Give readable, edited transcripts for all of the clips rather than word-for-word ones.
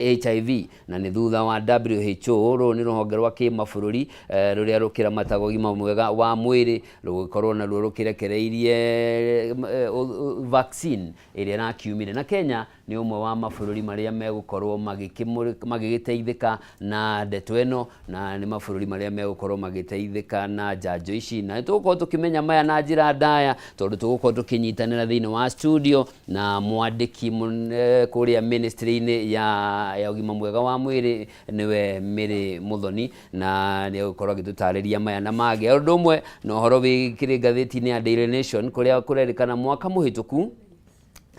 HIV na ni thutha wa WHO ro ni ruhonge rwa kimabũrũri ruria rukira matagogima mwega wa mwiri rugikorwo na rukirekereirie vaccine iria na kiumire na Kenya ni umwe wa mabũrũri maria megukorwo magigiteithika na ndeto eno na ni mabũrũri maria megukorwo magiteithika na janjo ici na tugukorwo tukimenya maya na njira ndaya tondu tugukorwo tukinyitanira thiini wa studio na mwandiki kuria ministry-ini ya ugima mwega wa mwiri niwe Mary Muthoni na ni gukorwo gitutariria maya na mage undu umwe no horo wikire ngatheti-ini ya Daily Nation kuria kurerikana mwaka muhituku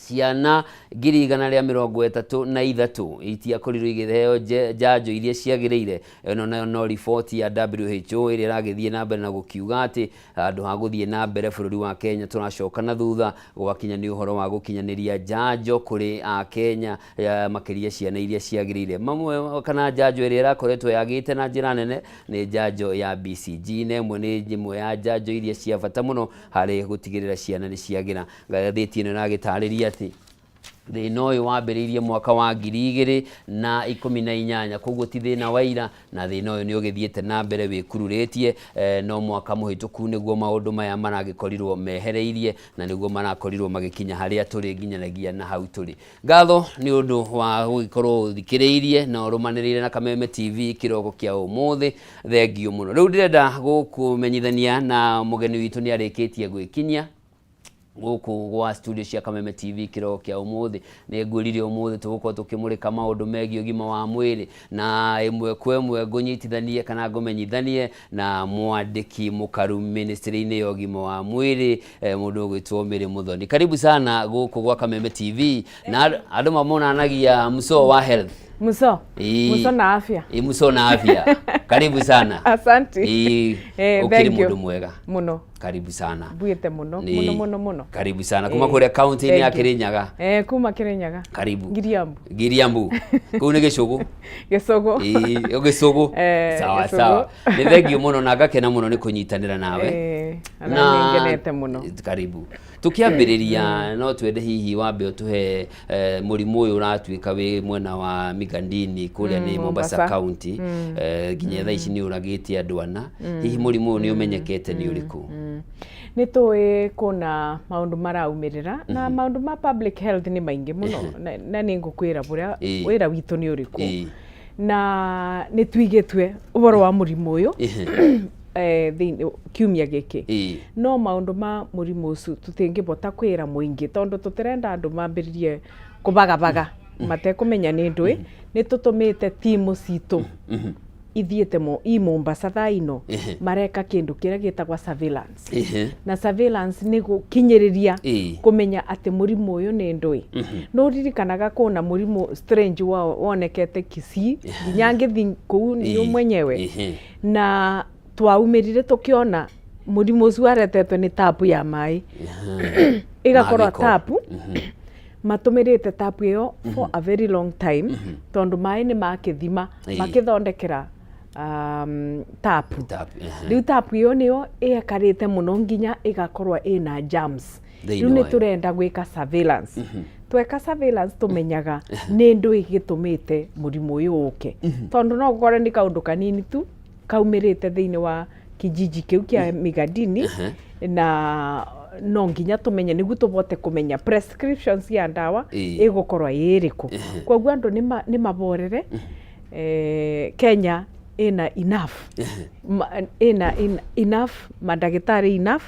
ciana 133 itia korirwo igitheo janjo iria ciagirire no report ya WHO iria ragithie na mbere na gukiuga ati andu ha guthie na mbere bururi wa Kenya turacoka na thutha gwakinya ni uhoro wa gukinyaniria janjo kuri a Kenya makiria ciana iria ciagirire mamwe kana janjo iria rakoretwo yagite na njira nene ni janjo ya BCG nemwe ni imwe ya janjo iria cia bata muno hari gutigirira ciana ni ciagira ngatheti ino ragitariria ati thina uyu wambiriirie mwaka wa 2018 koguo ti thina waira na thina uyu ni ugithiete na mbere wikururitie no mwaka muhituku niguo maundu maya maragikorirwo mehereirie na niguo marakorirwo magikinya haria turi nginyanagia na hau turi ngatho ni undu wa gugikorwo thikiriirie na urumaniriire na Kameme TV kiroko kia umuthi thengio muno riu ndirenda gukumenyithania na mugeni witu ni arikitie gwikinya guku gwa studio cia Kameme TV kiroko kia umuthi ni ngwirire umuthi tugukorwo tukimurika maundu megi ugima wa mwiri na imwe kwemwe ngunyitithanie kana ngumenyithanie na mwandiki mukaru ministry-ini ya ugima wa mwiri mundu gwitwo Mary Muthoni. Karibu sana guku gwa Kameme TV na andu mamonanagia Muso wa health. Muso na afya. Muso na afya. Karibu sana. Asante. Ukiri mundu mwega. Muno. Karibu sana. Buite muno. Karibu sana. Kuma kule county ni ya Kirinyaga. Kuma Kirinyaga. Karibu. Giriambu. Kune Gicugu. Gicugu. Sawa. Ni thengio muno na ngakena muno ni kunyitanira nawe. Na ngenete muno. Karibu. Tukiambiriria no twende hihi wambe utuhe murimu uyu uratuika wi mwena wa Migandini kuria ni Mombasa County ginya tha ici ni uragitie andu ana hihi murimu ni umenyekete ni uriku ni tuwe kuna maundu maraumirira na maundu ma public health ni maingi muno na ni ngukwira buria wira witu ni uriku na ni twigetwe uboro wa murimu uyu kiumia giki no maundu ma murimu ucu tutingibota kwira muingi tondu tutirenda andu mambiririe kubagabaga matekumenya ni ndui ni tutumite timu citu ithiete i Mombasa thaino mareka kindu kiria gitagwa surveillance na surveillance ni gukinyiriria kumenya ati murimu uyu ni ndui no ririkanaga kuna murimu strange wonekete Kisii nginya ngithi kuu ni mwenyewe na twaumirire tukiona murimu ucio aretetwe ni tapu ya mai igakorwo tapu matumirite tapu iyo for a very long time tondu mai ni makithima makithondekera tapu riu tapu iyo niyo ekarite muno nginya igakorwa ina germs riu ni turenda gwika surveillance tweka surveillance tumenyaga ni ndui gitumite murimu uyu uke tondu no gukore ni kaundu kanini tu kaumirite thiini wa kijiji kiu kia Migandini na no nginya tumenye niguo tubote kumenya prescriptions ya ndawa igukorwa iriku koguo andu ni maborere Kenya ina enough madagitari enough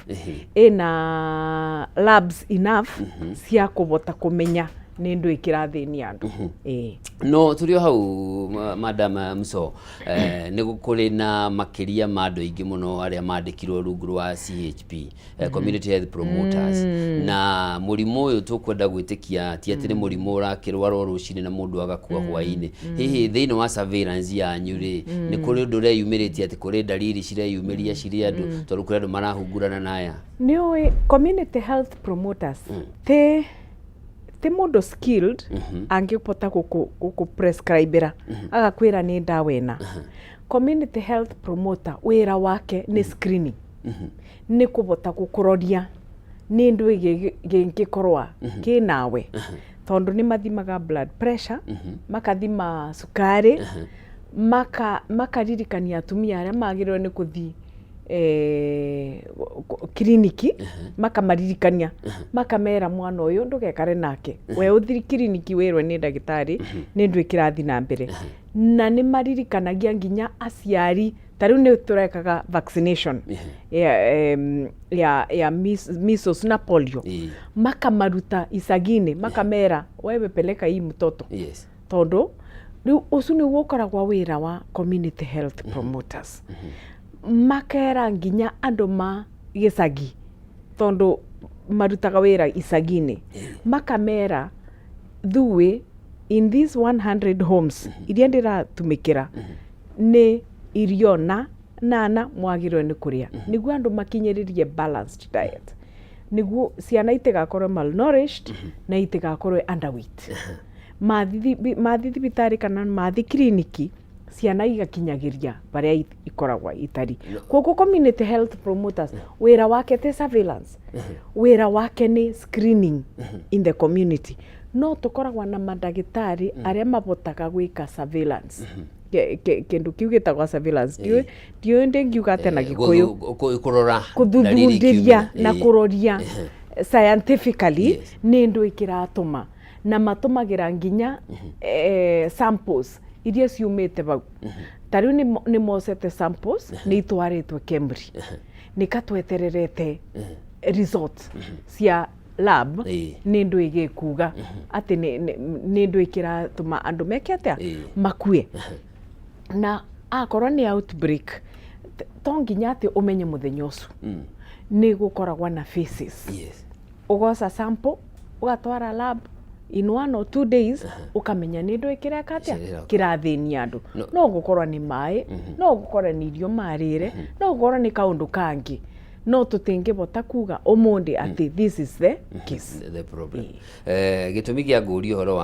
ina labs enough cia kubota kumenya ni ndu ikirathini andu no turio hau madam Muso ni gukuri na makiria ma andu ingi muno aria mandikirwo rungu wa CHP community health promoters na murimu uyu tukwenda gwitikia ti ati ni murimu urakirwara rucini na mundu agakua hwaini hihi thiini wa surveillance ya nyuri ni kuri undu reyumiritie ati kuri dalili cireyumiria ciri andu tondu kuri andu marahungurana naya ni community health promoters te mundu skilled angipota guku prescribera agakwira ni ndawa ina community health promoter wira wake ni screening ni kubota gukuroria ni ndu gingikorwa kinawe tondu nĩ mathimaga blood pressure makathima sukari makaririkania atumia arĩa magĩrĩirwo nĩ gũthiĩ kiriniki makamaririkania makamera mwana ũyũ ndũgekare nake we ũthiĩ kiriniki wĩrwo nĩ ndagĩtarĩ nĩ ndũ ĩkĩrathi na mbere na nĩ maririkanagia nginya aciari tarĩu nĩ tũrekaga vaccination ya measles na polio makamaruta icagi-inĩ makamera wewe peleka hii mtoto tondu rĩu ũcio nĩguo ũkoragwo wĩra wa community health promoters makera nginya andũ ma gĩcagi tondu marutaga wĩra icagi-inĩ makamera thuĩ in these 100 homes iria ndĩratumĩkĩra nĩ irio na mwagĩrĩirwo nĩ kũrĩa nĩguo andũ makinyĩrĩrie balanced diet nĩguo ciana itigakorwo malnourished na itigakorwo underweight mathi thibitarĩ kana mathi kiriniki ciana igakinyagĩria barĩa ikoragwo itari koguo community health promoters wĩra wake ti surveillance wĩra wake nĩ screening in the community no tũkoragwo na mandagĩtarĩ arĩa mabotaga gwĩka surveillance kĩndũ kiu gĩtagwo surveillance ndiũĩ ndĩngiuga atĩ na Gĩkũyũ kũthuthuria na kũroria scientifically nĩ ndũ ĩkĩratũma na matũmagĩra nginya samples iria ciumĩte bau tarĩu nĩ mocete samples nĩ itwarĩtwo Kemri nĩkatwetererete result cia lab nĩ ndũ ĩgĩkuga atĩ nĩ ndũ ĩkĩratũma andũ meke atĩa makue na akorwo nĩ outbreak to nginya atĩ ũmenye mũthenya ũcio nĩ gũkoragwo na phases ũgoca sample ũgatwara lab in 1 or 2 days ukamenya nĩ ndũ ĩkĩreka atĩa kĩrathĩnia andũ no gũkorwo nĩ maĩ no gũkorwo nĩ irio marĩre no gũkorwo nĩ kaũndũ kangĩ no tũtingĩbota kuga ũmũndĩ atĩ this is the case the problem gĩtũmi kĩa ngũria ũhoro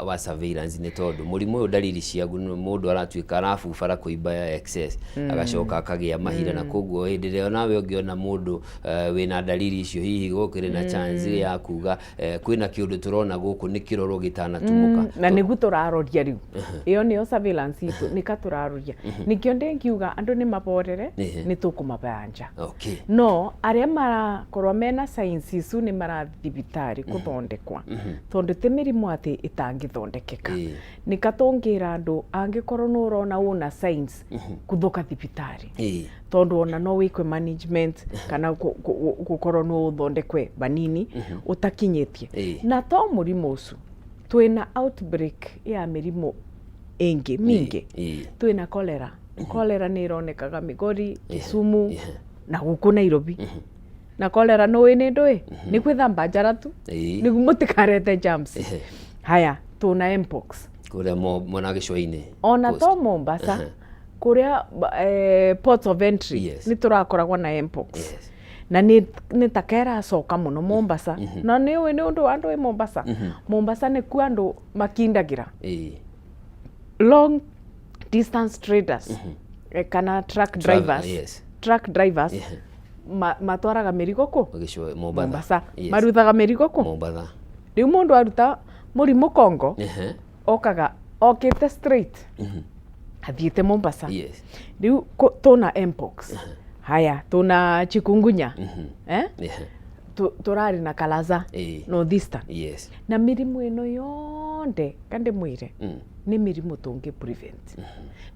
wa surveillance nĩ tondũ mũrimũ ũyũ dalili ciaguo mũndũ aratuĩka arabubara kũimba ya excess agacoka akagĩa mahira na koguo hĩndĩ ĩrĩa nawe ũngĩona mũndũ wĩna dalili icio hihi gũkĩrĩ na chance ya kuga kwĩna kĩũndũ tũrona gũkũ nĩ kĩroro gĩtanatumuka na nĩguo tũraroria rĩu ĩyo nĩyo surveillance itũ nĩka tũraroria nĩkĩo ndĩngiuga andũ nĩ maborere nĩ tũkũmabanja no arĩa marakorwo mena signs icu nĩ marathi thibitarĩ gũthondekwa tondũ ti mĩrimũ atĩ ĩtangĩthondekeka nĩkatũngĩra andũ angĩkorwo nĩ ũrona ũna signs kũthũka thibitarĩ tondũ ona no wĩkwe management kana gũkorwo nĩ ũthondekwe banini ũtakinyĩtie na to mũrimũ ũcu twĩna outbreak ya mĩrimũ ĩngĩ mingĩ twĩna cholera nĩ ĩronekaga Migori Kisumu na gũkũ Nairobi na cholera no nĩ ndũĩ nĩ gwĩthamba njara tu nĩguo mũtikarete germs haya tuna mpox kũrĩa mwana gĩcũa-inĩ ona to Mombasa kũrĩa ports of entry nĩ tũrakoragwo na mpox na nĩ takera coka mũno Mombasa na nĩ ũndũ wa andũ Mombasa Mombasa nĩ kuo andũ makindagĩra long distance traders kana truck drivers matwaraga mĩrigo kũ Mombasa marutaga mĩrigo kũ Mombasa rĩu mũndũ aruta mũrimũ Congo okaga okĩte straight athiĩte Mombasa rĩu tuna mpox haya tuna chikungunya tũrarĩ na kalaza northeastern na mĩrimũ ĩno yothe kande mwĩre nĩ mĩrimũ tũngĩ prevent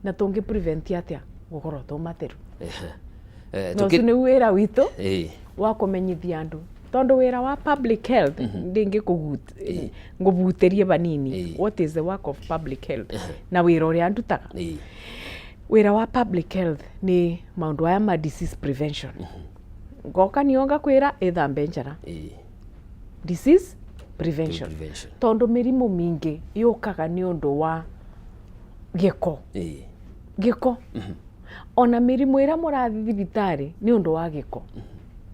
na tũngĩ prevent atĩa gũkorwo tũmatheru no nĩ wĩra witũ wa kũmenyithia andũ tondũ wĩra wa public health ndĩngĩ ngũbutĩrie banini what is the work of public health na wĩra ũrĩa ndutaga wĩra wa public health nĩ maũndũ aya ma disease prevention ngoka nionga kwĩra ĩthambe njara disease prevention tondũ mĩrimũ mingĩ yũkaga nĩ ũndũ wa gĩko ona mĩrimũ ĩrĩa mũrathi thibitarĩ nĩ ũndũ wa gĩko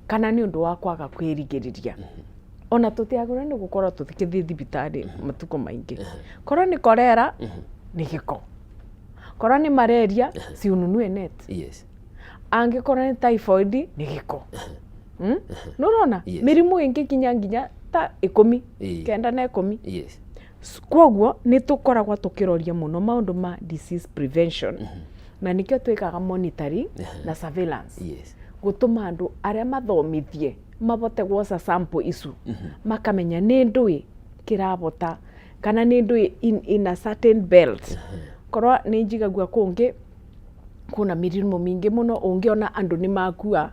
kana nĩ ũndũ wa kwaga kwĩrigĩrĩria ona tũtiagĩrĩirwo nĩ gũkorwo tũgĩthiĩ thibitarĩ matukũ maingĩ korwo nĩ korera nĩ gĩko korwo nĩ malaria si ununue net angĩkorwo nĩ typhoid nĩ gĩko Nurona mirimu ingi kinya ta 10 kenda na 10 yes kwoguo ni tukoragwa tukiroria muno maundu ma disease prevention na nikio twikaga monitoring na surveillance yes gutuma andu aria mathomithie mabote gwoca sample isu makamenya ni ndui kirabota kana ni ndui in a certain belt korwa ni njigagua kungi kuna mirimu mingi muno ungiona andu ni makua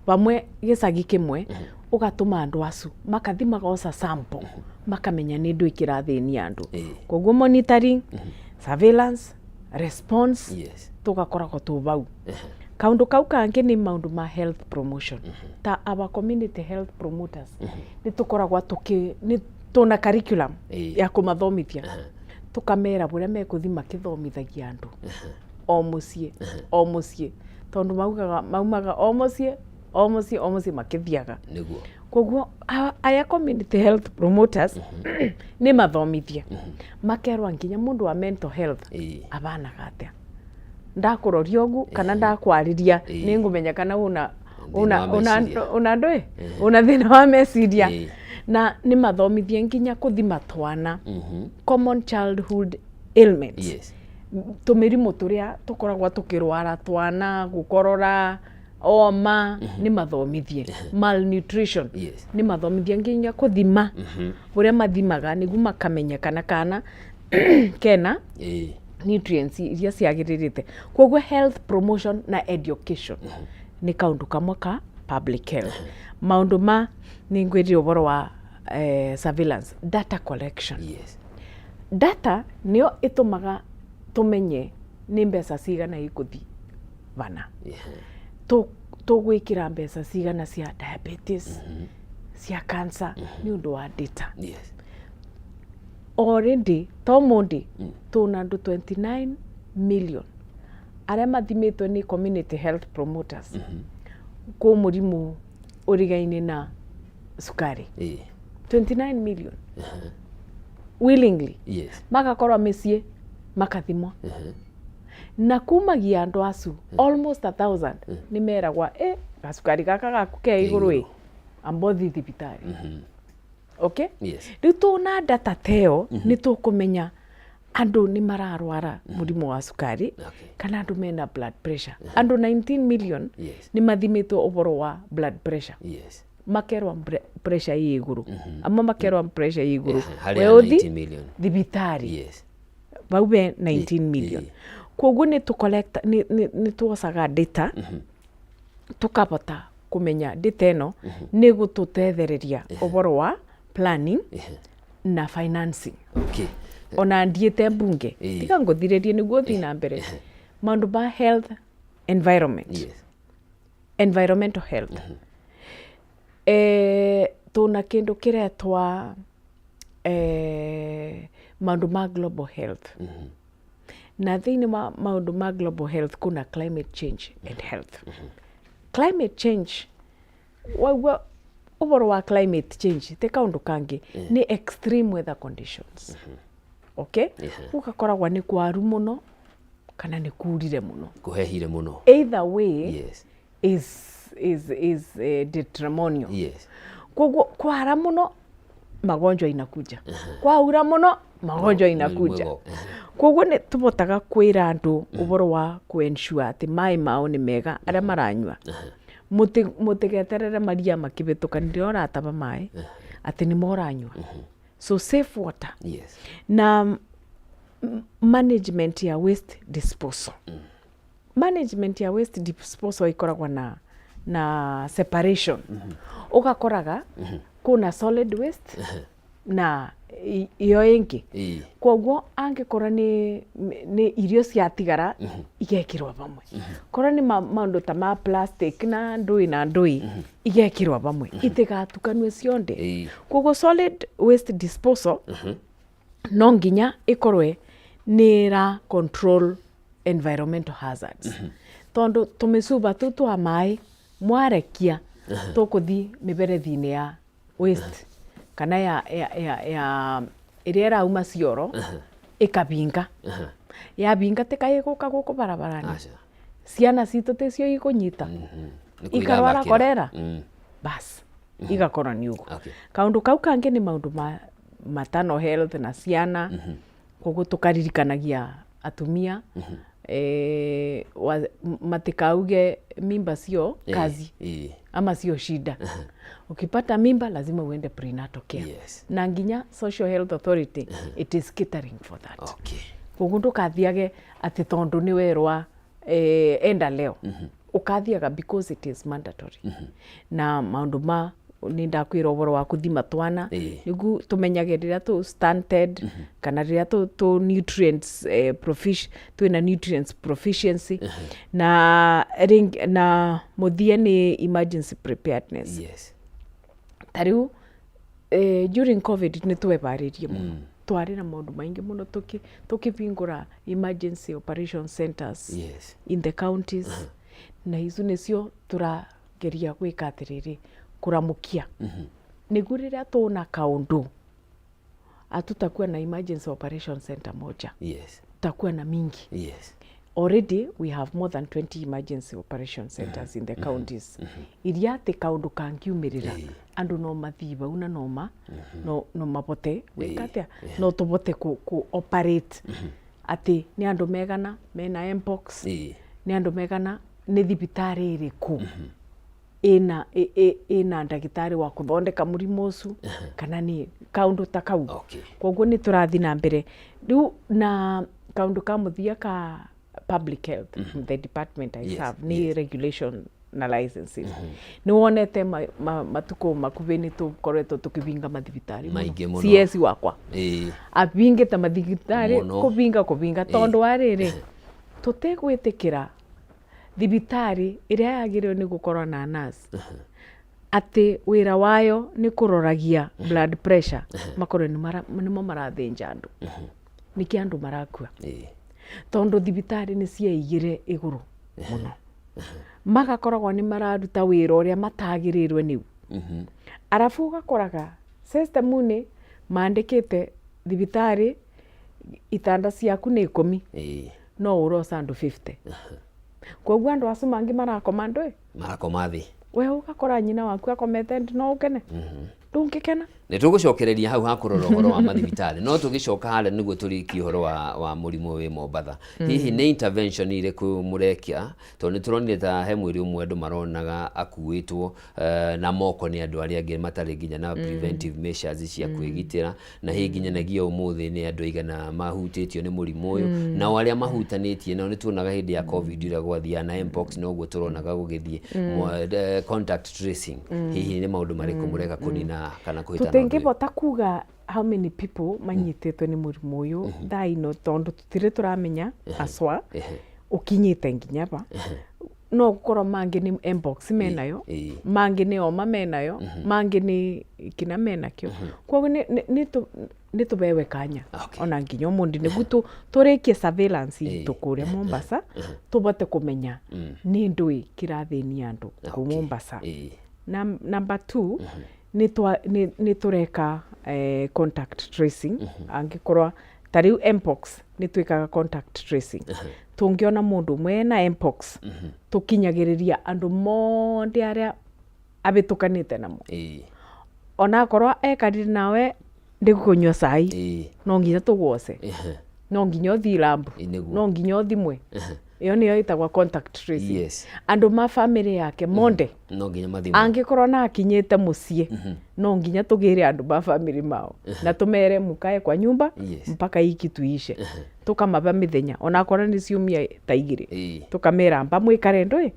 bamwe gicagi kimwe ugatuma andu acu makathi magoca sample makamenya ni ndui kirathini andu koguo monitoring surveillance response yes tugakoragwo tu bau kaundu kau kangi ni maundu ma health promotion ta our community health promoters ni tukoragwa ni tuna curriculum ya kumathomithia tukamera buria mekuthi makithomithagia andu o mucie tondu maumaga o mucie makithiaga niguo koguo aya community health promoters ni mathomithie makerwa nginya mundu wa mental health abanaga atia ndakuroria ugu kana ndakwariria ni ngumenya kana una ndui una thina wa meciria na ni mathomithie nginya kuthima twana common childhood ailments yes tumirimu turia tukoragwa tukirwara twana gukorora oma ni mathomithie malnutrition yes ni mathomithie nginya kuthima buria mathimaga nigu makamenya kana kena nutrients iria ciagiririte koguo health promotion na education ni kaundu kamwe ka public health maundu ma ni ngwiri uboro wa surveillance data collection yes data nio itumaga tumenye ni mbeca cigana ikuthi bana tugwikira mbeca cigana cia diabetes cia cancer ni undu wa data yes already tomundi tuna andu 29 million aria mathimitwe ni community health promoters ku murimu urigaine na sukari 29 million willingly yes magakorwa micie makathimwa na kumagia andu acu almost 1000 ni meragwa gasukari gaka gaku ke iguru ambothi thibitari okay yes riu tuna data teo ni tukumenya andu ni mararwara murimu wa sukari kana andu mena blood pressure andu 19 million yes ni mathimitwo uboro wa blood pressure yes makerwa pressure yi iguru amma makerwa pressure yi iguru we 19 million thibitari yes baube 19 million koguo ni tu collect ni tuocaga data tukabota kumenya data eno ni gututethereria uboro wa planning na financing okay ona ndiete mbunge tiga nguthiririe niguo thi na mbere maundu ba health environment yes environmental health tuna kindu kiretwa maundu ma global health na thiini ma maundu ma global health kuna climate change and health climate change wagwa uboro wa climate change te kaundu kangi ni extreme weather conditions okay ugakoragwa ni kwaru muno kana ni kurire muno kuhehire muno either way yes is detrimental yes koguo kwara muno magonjwa inakuja kwaura muno magonjwa inakuja koguo ni tubotaga kwira andu uboro wa kuensure ati mai mao ni mega aria maranywa mutigeterere maria makibituka ndirora ataba mai ati ni moranywa so safe water yes na management ya waste disposal management ya waste disposal ikoragwa na separation ugakoraga kuna solid waste na iyo ingi koguo angikora ni irio ciatigara igekirwa bamwe kora ni maundu ta ma plastic na ndui igekirwa bamwe itigatukanwe cionde koguo solid waste disposal no nginya ikorwe nira control environmental hazards tondu tumicuba tu twa mai mwarekia tukuthi miberethi-ini ya waste kana ya iria irauma cioro ikabinga yabinga tikaiguka guku barabarani ciana citu ticio ikunyita ikarwara korera bas igakorwo ni ugo Okay. kaundu kau kangi ni maundu matano health na ciana koguo tukaririkanagia atumia matikauge mimba sio kazi ama sio shida. Ukipata mimba lazima uende prenatal care. Yes. Na nginya Social Health Authority it is catering for that. Okay. Koguo ndukathiage ati tondu ni werwa enda leo. Ukathiaga because it is mandatory. Na maundu ni ndakwira uboro wa kuthima twana nigu tumenyage riria tu stunted kana riria tu nutrients twina nutrients proficiency na muthie ni emergency preparedness. Yes. Tariu during COVID ni twebaririe muno twari na maundu maingi muno tukivingura emergency operation centers in the counties na izu nicio turageria gwika atiriri kuramukia nigu riria tuna kaundu atutakuwa na emergency operation center moja. Yes. Takuwa na mingi. Yes. Already we have more than 20 emergency operation centers in the counties. Iria te kaundu kangiumirira andu no mathiba una no mabote wekatia no tubote ku operate ati ni andu megana mena mpox ni andu megana ni thibitari iriku ina ndagitari wa kuthondeka murimu ucu kana ni kaundu ta kau. Koguo ni turathi na mbere riu na kaundu ka muthia ka public health the department I serve ni regulation na licenses. Ni wonete matuko makuveni tukoretwo tukivinga mathibitari muno. CS wakwa avinge ta mathibitari kuvinga tondu wariri tutegwitikira thibitari iria yagirwo ni gukorwo na nurse ati wira wayo ni kuroragia blood pressure makorwo nimo marathinja andu niki andu marakua tondu thibitari ni ciaigire iguru muno magakoragwo ni mararuta wira uria matagirirwe niu arafu ugakoraga system ni mandikite thibitari itanda ciaku ni 10 no urosa andu 50 koguo andu acu mangi marakoma thi we ugakora nyina waku akomete no ukene ndungikena. Ni tugucokereria hau hakurora uhoro wa mathibitari no tugicoka hale niguo turiki uhoro wa murimu wi Mombatha. Hihi ni intervention iriku murekia to ni turonire ta he mwiri umwe andu maronaga akuitwo na moko ni andu aria angi matari nginya na preventive measures cia kwigitira na hihi nginya nagia umuthi ni andu igana mahutitio ni murimu uyu na aria mahutanitie no ni tuonaga hindi ya COVID ira gwathia na mpox no guo turonaga gugithie contact tracing. Hihi ni maundu mariku mureka kunina kana kuhitana ngibota kuga how many people manyititwe ni murimu uyu thaino tondu tutire turamenya aswa ukinyite nginya ba no gukorwo mangi ni mpox menayo mangi ni oma menayo mangi ni kina menakio koguo ni tubewe kanya ona nginya umundi niguo turikie surveillance tukuria Mombasa tubote kumenya ni ndui kirathini andu ku Mombasa. Number 2 ni tureka contact tracing angikorwa tariu mpox ni twikaga contact tracing tungiona mundu mwena mpox tukinyagiriria andu monde aria abitukanite namo ona korwa ekarire nawe ndikunywa cai no nginya tugwose no nginya uthii lambu no nginya uthimwe iyo niyo itagwa contact tracing. Andu ma family yake monde no nginya mathimwe angikorwo na akinyite mucie no nginya tugire andu ba family mao na tumere mukae kwa nyumba mpaka iki tuishe tukamaba mithenya ona korwo ni ciumia ta igiri tukamera mba mwikare ndui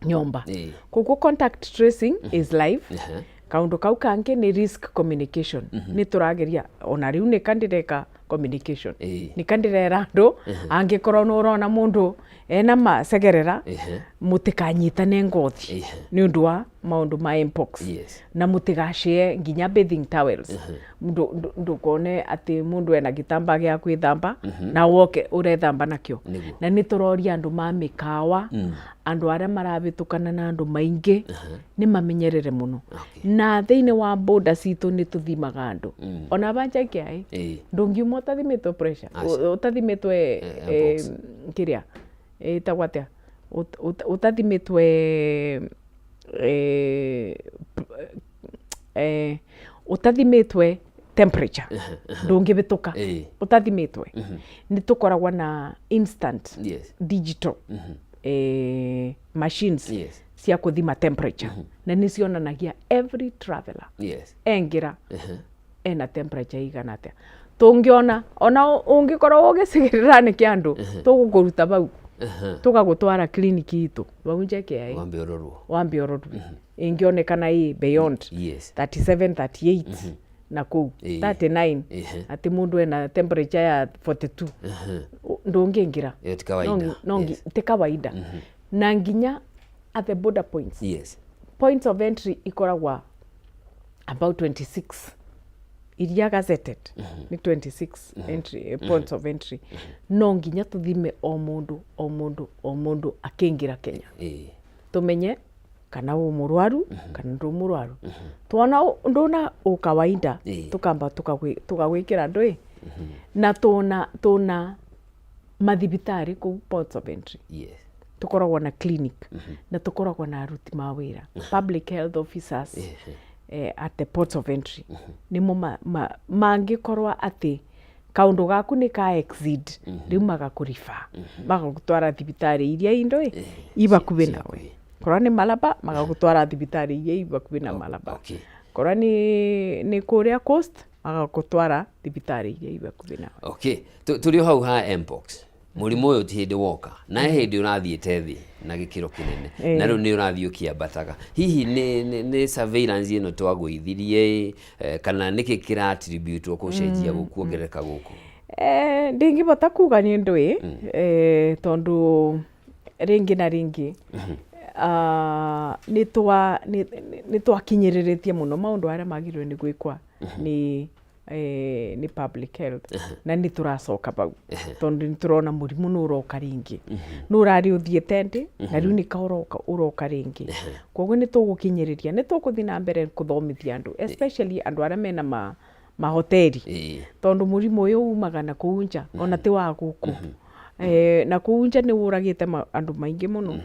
nyomba. Koguo contact tracing is live. Kaundu kau kangi ni risk communication ni turageria ona riu ni kandireka communication ni kandirera andu angikorwo no urona mundu ena masegerera mutikanyitane ngothi ni undu wa maundu ma mpox na mutigashie nginya bathing towels ndukone ati mundu ena gitamba gya kwithamba na woke urethamba nakio na ni turoria andu ma mikawa andu aria marabitukana na andu maingi ni mamenyerere muno na thiini wa border citu ni tuthimaga andu ona banja kiai ndungiuma utathimitwe pressure utathimitwe kiria tagwatia utathimitwe utathimitwe temperature ndungibituka utathimitwe ni tukoragwa na instant digital machines cia kuthima temperature na ni cionanagia every traveler engira ena temperature igana atia tungiona ona ungikorwo ugicigirira ni kiandu tugukuruta bau tugagutwara kliniki itu bau njeke wambe ororwo ingionekana beyond 37 38 na kuu 39 ati mundu ena temperature ya 42 ndungingira ti kawaida na nginya at the border points points of entry ikoragwa about 26 iria gazetted ni 26 entry points of entry no nginya tuthime o mundu akingira Kenya tumenye kana umurwaru kana ndumurwaru tuona ndona ukawaida tukamba tukagwikira ndui na tuna mathibitari ku ports of entry tukoragwa na clinic na tukoragwa na aruti mawira public health officers at the ports of entry nimo mangikorwa ati kaundu gaku ni ka exceed riu magakurifa magagutwara thibitari iria indoi ibakubi nawe korwa ni Malaba magagutwara thibitari iria ibakubi na Malaba korwa ni kuria coast magagutwara thibitari iria ibakubi nawe turi hau ha mpox murimu uyu ti hindi woka na hindi urathiite thi na gikiro kinene na riu ni urathio kiambataga hihi ni surveillance ino twagwithirie kana niki kira attribute kucenjia gukuongereka guku ndingibota kuga ni ndui tondu ringi na ringi ni twakinyiriritie muno maundu aria magirwe ni gwikwa ni public health na ni turacoka bau tondu ni turona murimu nuroka ringi nurari uthiete ndi na riu ni uroka ringi koguo ni tugukinyiriria ni tukuthi na mbere kuthomithia andu especially andu aria mena mahoteli tondu murimu uyu umaga na kuunja ona ti wa guku na kuunja ni uragite andu maingi muno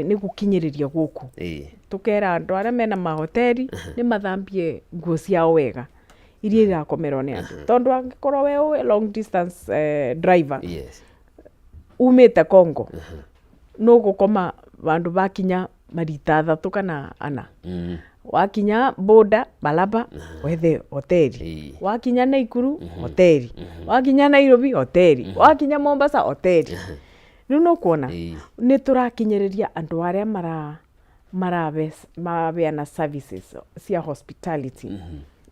ni gukinyiriria guku tukera andu aria mena mahoteli ni mathambie nguo ciao wega iria irakomerwo ni andu tondu angikorwo we long distance driver umite Congo no gukoma bandu bakinya marita 3 kana 4 wakinya boda Malaba wethe hoteli wakinya Naikuru hoteli wakinya Nairobi hoteli wakinya Mombasa hoteli riu no kuona ni turakinyiriria andu aria marabeana services cia hospitality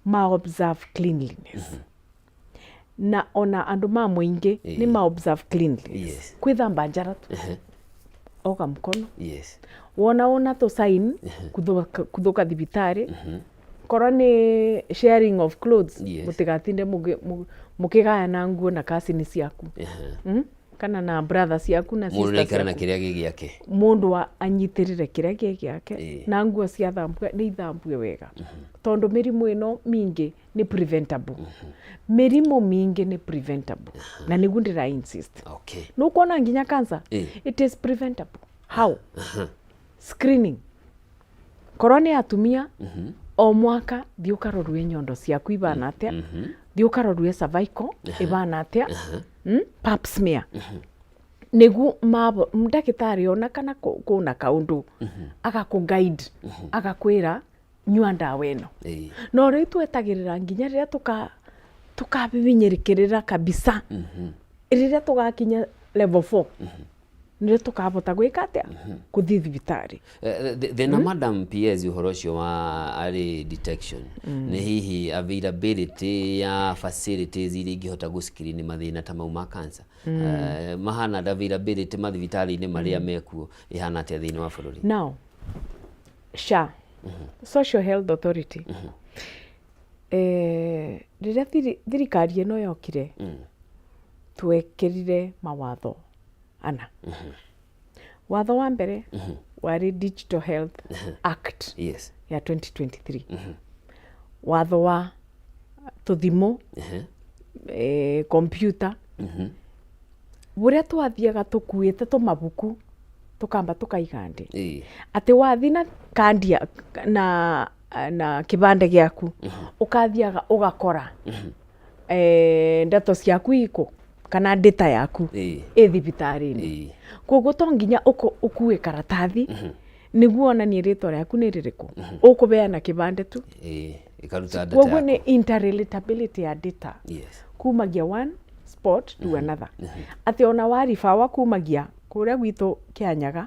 ma observe cleanliness na ona andu ma muingi ni ma observe cleanliness kwithamba njara tu oga mkono wona to sign kuthuka thibitari korwo ni sharing of clothes mutigatinde mukigaya na nguo na kasini ciaku kana na brother ciaku na sister ciaku na kiria gigiake mundu anyitirire kiria gigiake na nguo cia thambwe ni thambwe wega tondu mirimu ino mingi ni preventable mirimu mingi ni preventable na nigu ndira insist no kuona nginya cancer it is preventable how screening korone atumia o mwaka thiukarorwe nyondo ciaku ibana atia thiukarorwe cervical ibana atia pap smear nigu ndagitari ona kana kuna kaundu agakuguide agakwira nyua ndawa ino no ri twetagirira nginya riria tukabibinyirikirira kabisa riria tugakinya level 4 nire tukabota gwika atia kuthi thibitari thina madam PS uhorocio wa early detection ni hihi availability ya facilities iria ingihota guscreen mathina ta mau ma cancer mahana availability mathibitari ni maria mekuo ihana atia thini wa bururi now SHA Social Health Authority riria thirikari ino yokire twekirire mawatho ana watho wa mbere wari Digital Health Act ya 2023 watho wa tuthimo computer buria twathiaga tukuite tumabuku tukamba tukaigande ĩ ati wathi na kandi na kibande giaku ukathiaga ugakora ndeto ciaku iko kana data yaku ĩ thibitari-inĩ koguo to nginya ukue karatathi niguo onanie rĩtwa rĩaku nĩ rĩrĩkũ ũkũbeana kibande tu ikaruta data koguo nĩ interrelatability ya data yes kumagia one spot to another ati ona waribawa kumagia kuria gwitũ Kĩanyaga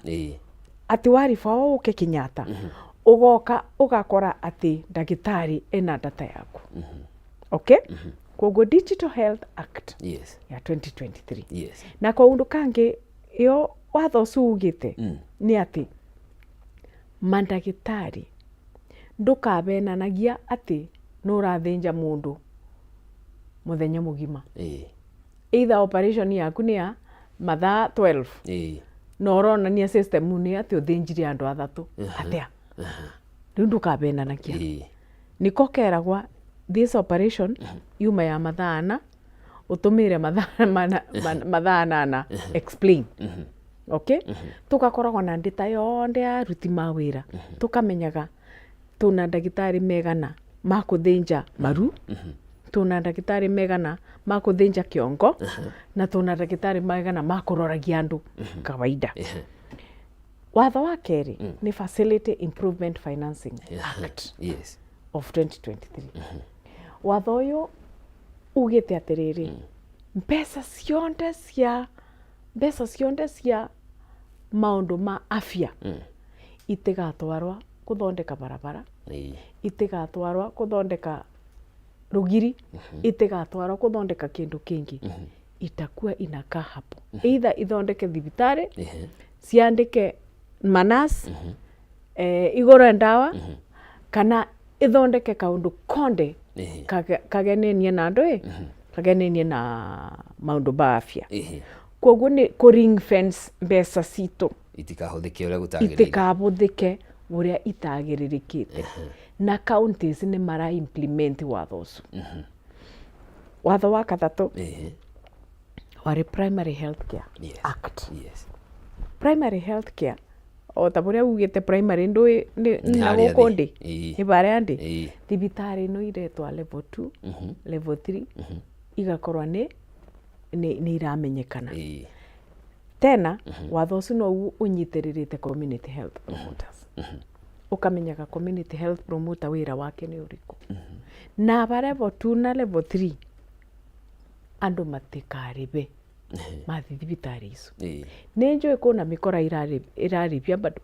ati waribawa uke Kenyatta ugoka ugakora ati ndagĩtarĩ ena data yaku okay koguo Digital Health Act yes ya 2023 yes na kaundu kangi yo watho ũcio ugite ni ati mandagĩtarĩ ndukabenanagia ati no rathenja mundu muthenya mugima either operation yaku ni ya mathaa 12 no ronania system ni ati uthenjire andu athatu atia riu ndukabenanagia niko keragwa this operation yuma ya mathaa 4 utumire mathaa 8 explain okay tugakoragwo na data yonde ya ruti mawira tukamenyaga tuna ndagĩtarĩ megana makuthenja maru tuna ndagĩtarĩ megana makuthenja kiongo na tuna ndagĩtarĩ megana makuroragia andu kawaida watho wa keri ni Facility Improvement Financing Act yes of 2023 watho uyu ugite atiriri mbeca cionde cia maundu ma afya itigatwarwa kuthondeka barabara itigatwarwa kuthondeka rugiri itigatwarwa kuthondeka kindu kingi itakuwa inakaa hapo either ithondeke thibitari ciandike manas igore ndawa kana ithondeke kaundu konde kagenenie na andu kagenenie na maundu ba afya koguo ni ku ring fence mbeca citu itikahuthike uria gutagirire itikahuthike uria itagiririkite na counties ni mara implement watho ucio watho wa kathatu wari Primary Health Care Act yes Primary Health Care o taburia ugite primary ndui ni na gukundi ni baria ndi thibitari no iretwa level 2 level 3 igakorwa ni iramenyekana tena watho ucio no unyitiririte community health promoters ukamenyaga community health promoter wira wake ni uriku na ba level 2 na level 3 andu matikaribe mathi thibitari icio ni njui kuna mikora iraribia bado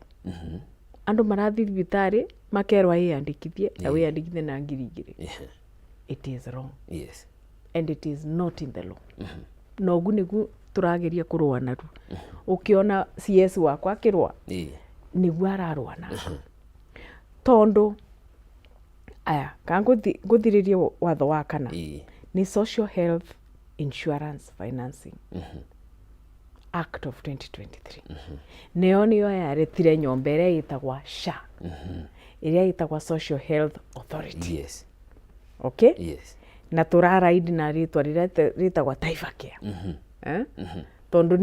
andu marathi thibitari makerwa yandikithie na wiyandikithie na ngirigiri it is wrong yes and it is not in the law no gunigu turageria kurua naru ukiona CS wakwa kirwa niguo ararua na tondu aya kanguthiririe watho wa kana ni Social Health Insurance Financing Act of 2023 niyo yaretire nyomba iria yitagwa SHA iria yitagwa Social Health Authority yes okay yes na turaraidi na ritwa ritagwa Taifa Care tondu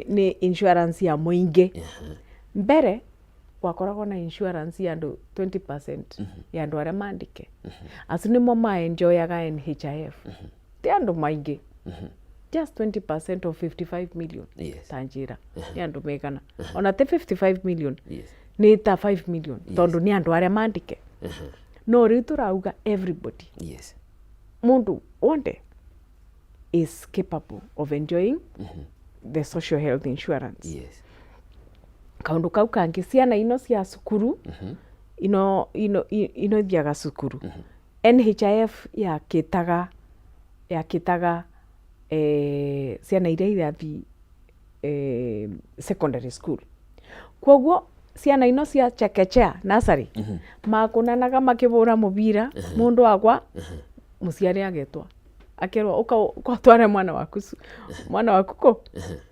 ni insurance ya muingi mbere wakoragwo na insurance ya andu 20% ya andu aria mandike asu nimo maenjoyaga NHIF ti andu maingi just 20% of 55 million tanjira ni andu megana ona te 55 million ni ta 5 million tondu ni andu aria mandike no riu turauga everybody mundu wonde is capable of enjoying the social health insurance kaundu kau kangi ciana ino cia cukuru ino thiaga cukuru NHIF yakitaga ciana iria irathi secondary school koguo ciana ino cia chekechea nursery makunanaga makibura mubira mundu wakwa muciari agetwa akerwa ukatware mwana waku ko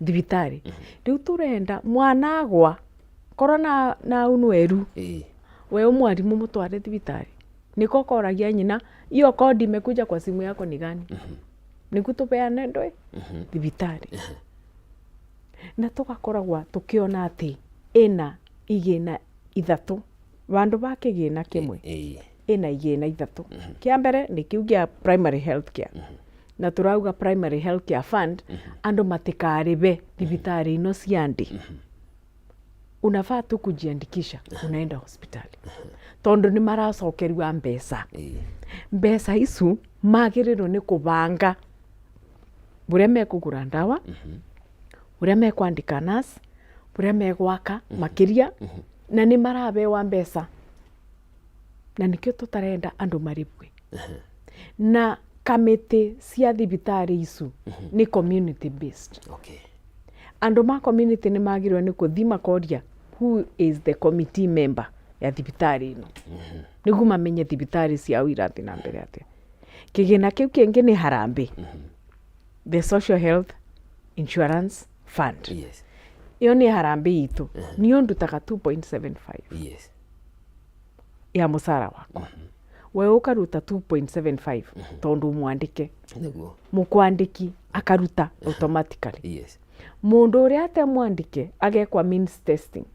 thibitari riu turenda mwana agwa korona na unweru we umwarimu mutware thibitari niko koragia nyina hiyo kodi imekuja kwa simu yako ni gani nikutupeane ndwe thibitari na tugakoragwa tukiona ati ina igina ithatu vandu va kigina kimwe ina igina ithatu kia mbere ni kiu gia primary health care na turauga primary health care fund andu matikarive thibitari ino ciandi unafaa tu kujiandikisha unaenda hospitali tondu ni maracokerwa mbeca icu magirirwo ni kubanga buria mekugura ndawa buria mekwandika nurse buria megwaka makiria na ni marabewa mbeca na nikio tutarenda andu maribwe na kamiti cia thibitari icu ni community based andu ma community ni magirwo ni kuthima koria who is the committee member ya thibitari ino niguo mamenye thibitari cia irathi na mbere atia kigina kiu kingi ni harambe the social health insurance fund iyo ni harambe itu ni ndutaga 2.75 ya musara wako we ukaruta 2.75 tondu mwandike mukwandiki akaruta automatically mundu uria ate mwandike agekwa means testing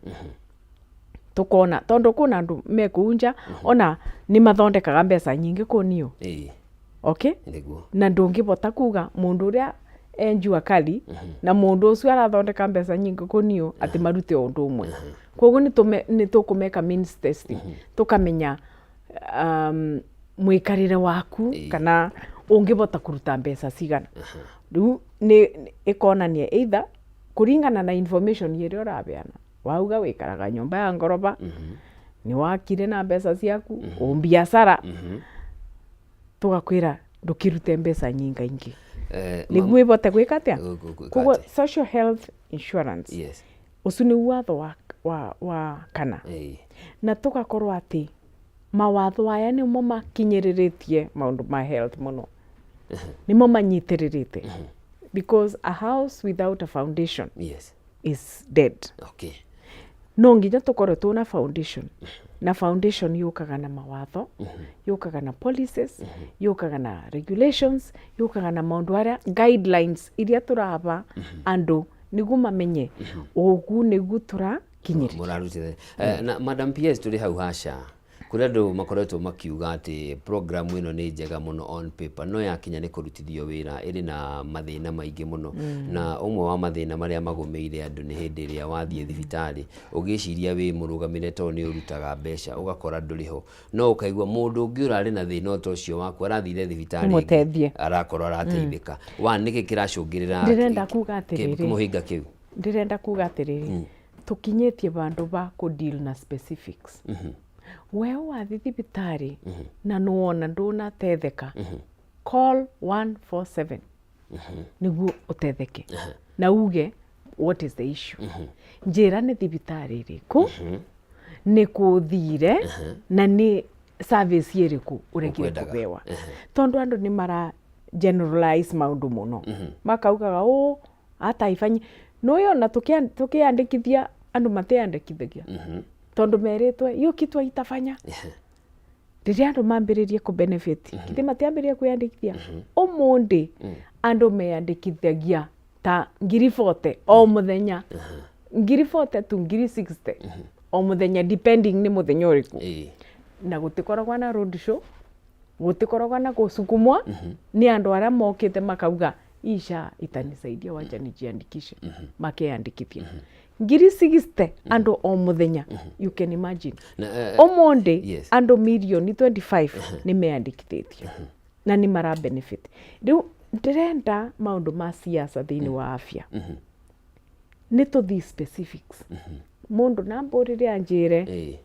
tukona tondu kuna andu mekunja ona ni mathondekaga mbeca nyingi kunio okay na ndungibota kuga mundu uria enjua kali na mundu ucio arathondeka mbeca nyingi kunio ati marute undu umwe koguo ni tukumeka means testing tukamenya mwikarire waku kana ungibota kuruta mbeca cigana riu ni ikonania either kuringana na information iria urabeana wauga wikaraga nyumba ya ngoroba ni wakire na mbeca ciaku biashara tugakwira ndukirute mbeca nyinga ingi niguo ibote gwika atia koguo social health insurance ucu ni watho wa kana na tugakorwo ati mawatho aya ni mo makinyiriritie maundu ma health muno ni mo manyitirite because a house without a foundation is dead no nginya tukorwo tuna foundation na foundation yukaga na mawatho yukaga na policies yukaga na regulations yukaga na maundu aria guidelines iria turaba andu niguo mamenye ugu niguo turakinyirira na Madam PS turi hau hasha kuri andu makoretwo makiuga ati program ino ni njega muno on paper no yakinya ni kurutithio wira iri na mathina maingi muno na umwe wa mathina maria magumeire andu ni hindi iria wathie thibitari ugiciria wi murugamire to ni urutaga mbeca ugakora nduriho no ukaigwa mundu ungi urari na thina ucio waku arathire thibitari arakorwo arateithika wa niki kiracungirira ndirenda kuga atiriri kimuhinga kiu ndirenda kuga atiriri tukinyetie bandu ba ku deal na specifics we wathi thibitari na nuona nduna tetheka call 147 niguo utetheke na uge what is the issue njira ni thibitari iriku ni kuthire na ni service iriku uregire kubewa tondu andu ni mara generalize maundu muno makaugaga hata ifanyi no yo na tukiandikithia andu mateandikithagia tondu meritwe iyo kitwa itafanya riria andu mambiririe ku benefit kiti matiambirie kwiyandikithia umundi andu meyandikithagia ta 40 o muthenya 40 to 60 o muthenya depending ni muthenya uriku na gutikoragwa na road show gutikoragwa na gusukumwa ni andu aria mokite makauga isha itanisaidia wacha nijiandikishe makeandikithia 60 andu o muthenya you can imagine omonde andu milioni 25 ni meandikithitio na ni mara benefit riu ndirenda maundu ma siasa thiini wa afya ni tuthi specifics mundu namburire anjire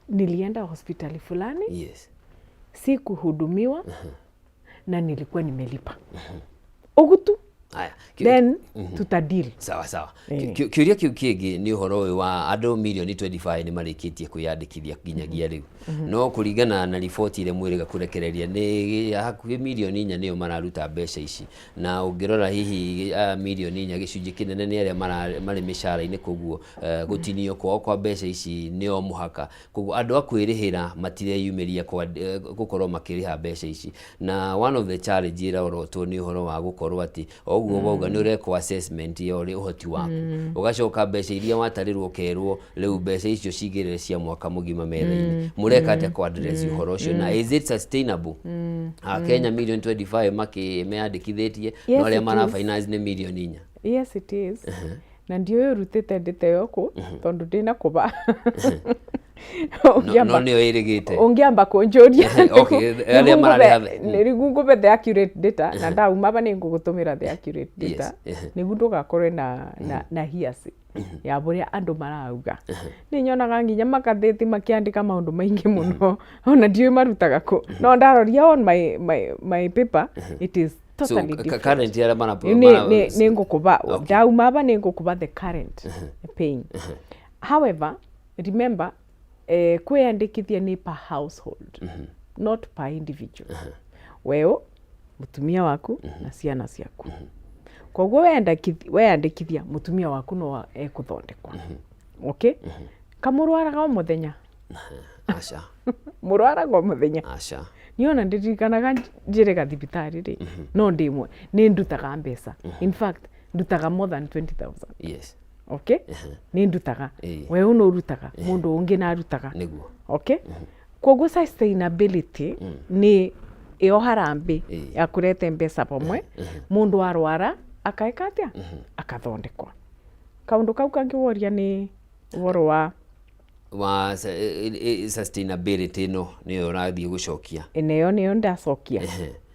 nilienda hospitali fulani sikuhudumiwa na nilikuwa nimelipa ugutu Aya, then tutadil sawa kiuria kiu kingi ni uhoro wa andu milioni 25 ni marikitie kwiyandikithia nginyagia riu no kuringana na riboti ile mwiriga kurekereria ni hakuhi milioni 4 niyo mararuta mbeca ici na ungirora hihi milioni 4 gicunji kinene ni aria mari mishara-ini koguo gutinio kwa mbeca ici ni o muhaka koguo andu akwirihira matireyumiria gukorwo makiriha mbeca ici na one of the challenge ira orotwo ni uhoro wa gukorwo ati koguo wauga ni ureko assessment ya uri uhoti waku ugacoka mbeca iria watarirwo kerwo riu mbeca icio cigirire cia mwaka mugima metha-ini mureka atia ku address uhoro ucio na is it sustainable Kenya million 25 meandikithitie no aria mara finance ni million 4. Yes it is. Na ndio rutite nditeyo ku tondu ndina kuba no ni oirigite ungiamba kunjuria okay aria mara nirigungube the accurate data na ndauma ba ningugutumira the accurate data nigu ndugakorwe na hiasi ya buria andu marauga ni nyonaga nginya makatheti makiandika maundu maingi muno ona ndiyo marutaga ku no ndaroria on my paper it is totally different. Current ya mana ni ngukuba ndauma ba ni ngukuba the current paying. However, remember kwiyandikithia ni per household not per individual. Weo mutumia waku na ciana ciaku. Koguo weyandikithia mutumia waku no ekuthondekwa. Okay? Kamurwaraga muthenya. Asha. Murwaraga muthenya. Asha. Niona ndirikanaga njirega thibitari ri no ndimwe ni ndutaga mbeca. In fact ndutaga more than 20,000. Yes. Okay? Ni ndutaga. We uno urutaga mundu ungi na arutaga. Niguo. Okay? Koguo sustainability ni iyo harambe ya kurete mbeca pamwe mundu arwara akaeka atia akathondekwa. Kaundu kau kangiworia ni woro wa sustainability no ni urathie gucokia niyo ndacokia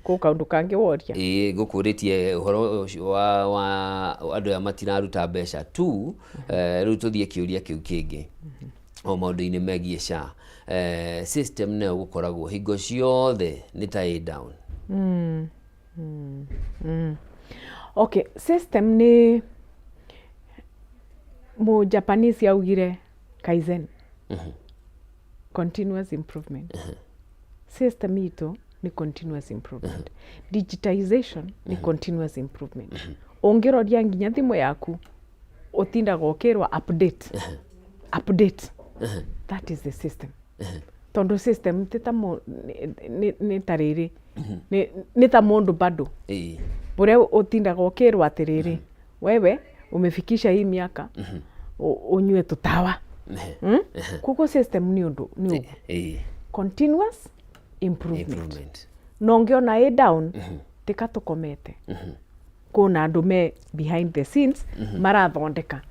ku kaundu kangiworia gukuritie uhoro wa andu ya matiraruta mbeca tu riu tuthie kiuria kiu kingi o maundu-ini megie SHA system ne gukoragwo hingo ciothe ni tie down. Okay, system ni mu Japanese yaugire kaizen. Continuous improvement. System ito ni continuous improvement. Digitization ni continuous improvement. Ongeroria nginya thimu yaku utinda gokirwa update. That is the system. Tondo system titamo ni tariri ni ta mundu bado bure utinda gokirwa atiriri wewe umefikisha hii miaka unywe tutawa kuko system ni undu ni continuous improvement nongiona down tikatukomete kuna andu me behind the scenes marathondeka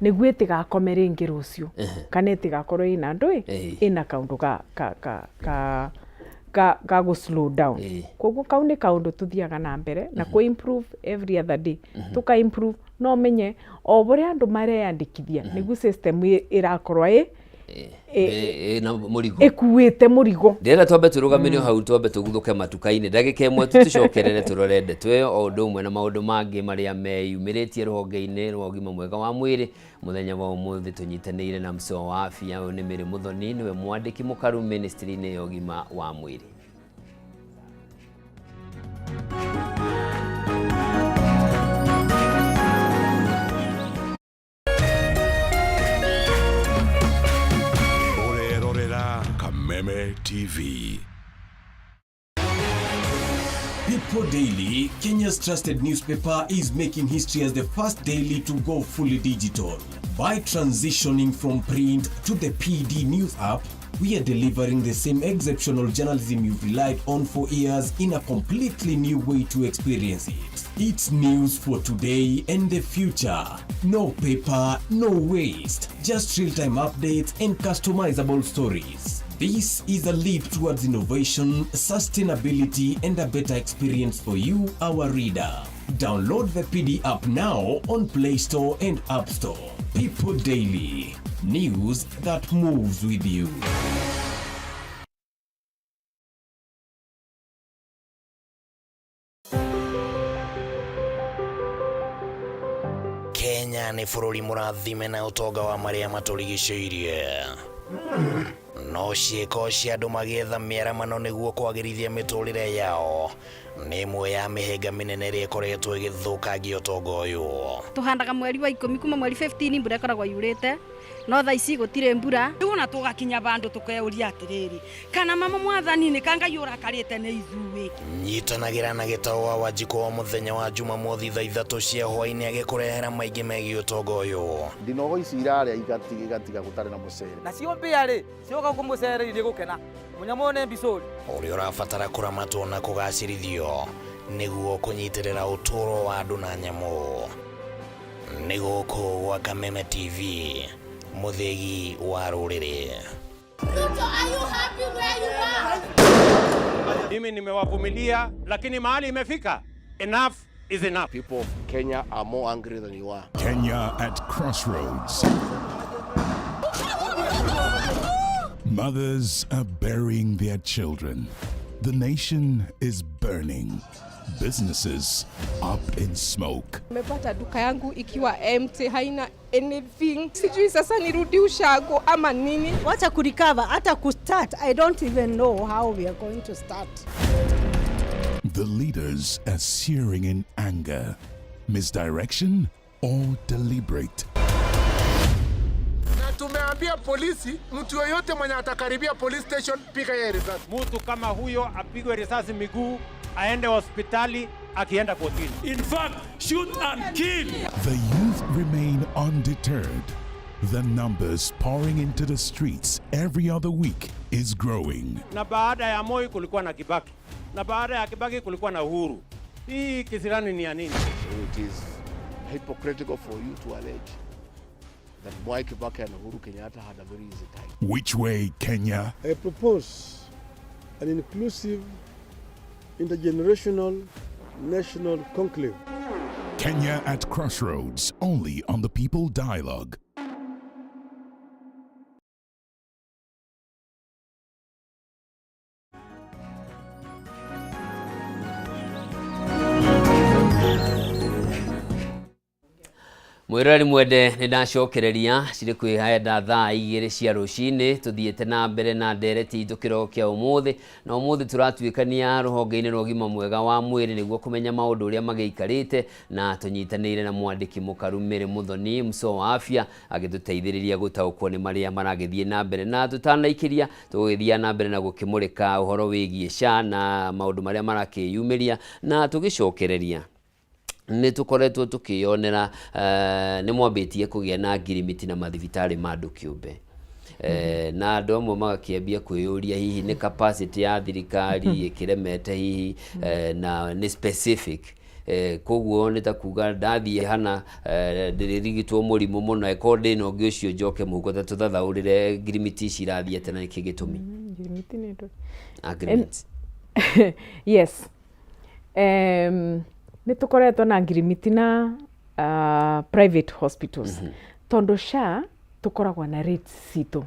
niguo tigakomere ingi rucio kana tigakorwo ina andu ina kaundu ga go slow down koguo kaundu kaundu tuthiaga na mbere na ku improve every other day tuka improve no menye o buria andu mareyandikithia niguo system irakorwa na murigo ekuwete murigo ndira twambe turugamire hau twambe tuguthuke matuka-ini ndagika imwe tucokerere turorende twe o undu umwe na maundu mangi maria meyumiritie ruhonge-ini rwa ugima mwega wa mwiri muthenya wa umuthi tunyitaniire na mso wa afya ni Mary Muthoni niwe mwandiki mukaru ministry-ini ya ugima wa mwiri. Kameme TV. People Daily, Kenya's trusted newspaper, is making history as the first daily to go fully digital. By transitioning from print to the PD News app, we are delivering the same exceptional journalism you've relied on for years in a completely new way to experience it. It's news for today and the future. No paper, no waste. Just real-time updates and customizable stories. This is a leap towards innovation, sustainability, and a better experience for you, our reader. Download the PD app now on Play Store and App Store. People Daily. News that moves with you. Kenya ni bururi murathime na utonga wa maria maturigicĩirie. No ciĩko cia andũ magĩetha mĩaramano nĩguo kwagĩrithia mĩtũrĩre yao. nĩ ĩmwe ya mĩhĩnga mĩnene ĩrĩa ĩkoretwo ĩgĩthũkangia ũtonga ũyũ. Tũhandaga mweri wa 10 kuma mweri 15 mbura ĩkoragwo yurĩte, no thaa ici gũtirĩ mbura. Rĩu na tũgakinya bandũ tũkeuria atĩrĩrĩ, kana mama mwathani nĩ kanga yũrakarĩte nĩ ithuĩ. Nyitanagĩra na Gĩtaũ wa Wanjikũ wa mũthenya wa Jumamothi thaa 3 cia hwaĩ-inĩ agĩkũrehera maingĩ megiĩ ũtonga ũyũ. Ndinogo ici irarĩa igatiga gũtarĩ na mũcere. Nacio mbĩa-rĩ cioka kũmũcere nĩ gũkena mũnyamũ nĩ mbicũri. Ũrĩa ũrabatara kũramatwo na kũgacĩrithio nĩguo kũnyitĩrĩra ũtũũro wa andũ na nyamũ. Nĩ gũkũ gwa Kameme TV, mũthĩgi wa rũrĩrĩ. Mimi nimewavumilia lakini mahali imefika. Enough is enough. People of Kenya are more angry than you are. Kenya at crossroads. Mothers are burying their children. The nation is burning. Businesses up in smoke. Nimepata duka yangu ikiwa empty, haina anything. Sijui sasa nirudi ushago ama nini. Wacha kurecover, hata kustart. I don't even know how we are going to start. The leaders are searing in anger. Misdirection or deliberate? Na tumeambia polisi, mtu yoyote mwenye atakaribia police station piga yeye risasi. Mtu kama huyo apigwe risasi miguu, aende hospitali, akienda kotini. In fact, shoot and kill. The youth remain undeterred. The numbers pouring into the streets every other week is growing. Na baada ya Moi kulikuwa na Kibaki. Na baada ya Kibaki kulikuwa na Uhuru. Hii kisirani ni ya nini? It is hypocritical for you to allege that Mwai Kibaki and Uhuru Kenyatta had a very easy time. Which way, Kenya? I propose an inclusive, intergenerational, national conclave. Kenya at crossroads, only on the People Dialogue. Mwirari mwende nĩ ndacokereria cirĩ kwĩhenda thaa 2 cia rũcinĩ tuthiĩte na mbere na ndereti itũ kĩroko kĩa ũmũthĩ na ũmũthĩ turatuĩkania rũhonge-inĩ rwa ũgima mwega wa mwĩrĩ nĩguo kũmenya maũndũ ũrĩa magĩikarĩte na tũnyitanĩire na mwandĩki mũkaru Mary Muthoni Mso wa afya agĩtũteithĩrĩria gũtaũkwo nĩ marĩa maragĩthiĩ na mbere na tutanaikĩria tũgĩthiĩ na mbere na gũkĩmũrĩka ũhoro wĩgiĩ SHA na maũndũ marĩa marakĩyumĩria na tũgĩcokereria nĩ tũkoretwo tukĩonera nĩ mwambĩtie kũgĩa na ngirimiti na mathibitarĩ ma andũ kĩũmbe na andũ amwe magakĩambia kwĩyũria hihi nĩ capacity ya thirikari ĩkĩremete hihi na nĩ specific koguo nĩ ta kuga ndathiĩ hana ndĩrĩrigitwo mũrimũ mũno eko ndĩna ũngĩ ũcio njoke mũhuko ta tũthathaũrĩre ngirimiti ici irathiĩ atĩ na nĩkĩ gĩtũmi ngirimiti nĩ ndũ agreement yes nĩ tukoretwo na ngirimiti na private hospitals tondũ SHA tukoragwo na rates citũ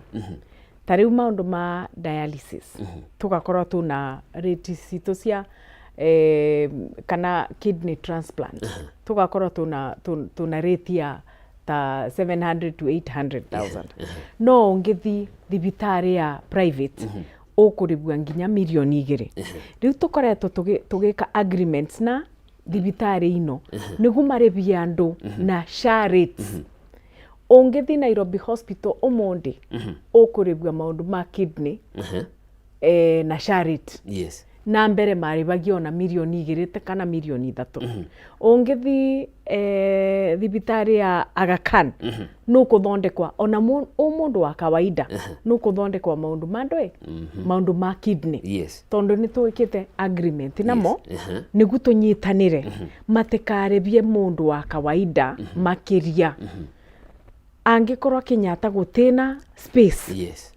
ta rĩu maũndũ ma dialysis tugakorwo tuna rates citũ cia kana kidney transplant tugakorwo tuna rate ya ta 700 to 800,000 no ngĩthi thibitarĩ ya private ũkũrĩbua nginya milioni 2 rĩu tukoretwo tũgĩka agreements na thibitarĩ ino nĩguo marĩbie andũ na SHA rates ũngĩthi Nairobi Hospital ũmũndĩ ũkũrĩbua maũndũ ma kidney na SHA rate yes na mbere marĩbagio na milioni 2 kana milioni 3 ũngĩthi thibitarĩ ya Aga Khan nũkũthondekwa ona mũndũ wa kawaida nũkũthondekwa maũndũ ma ndũĩ maũndũ ma kidney yes tondũ nĩ twĩkĩte agreement namo nĩguo tũnyitanĩre matĩkarĩbie mũndũ wa kawaida makĩria angĩkorwo Kenyatta gũtĩna space yes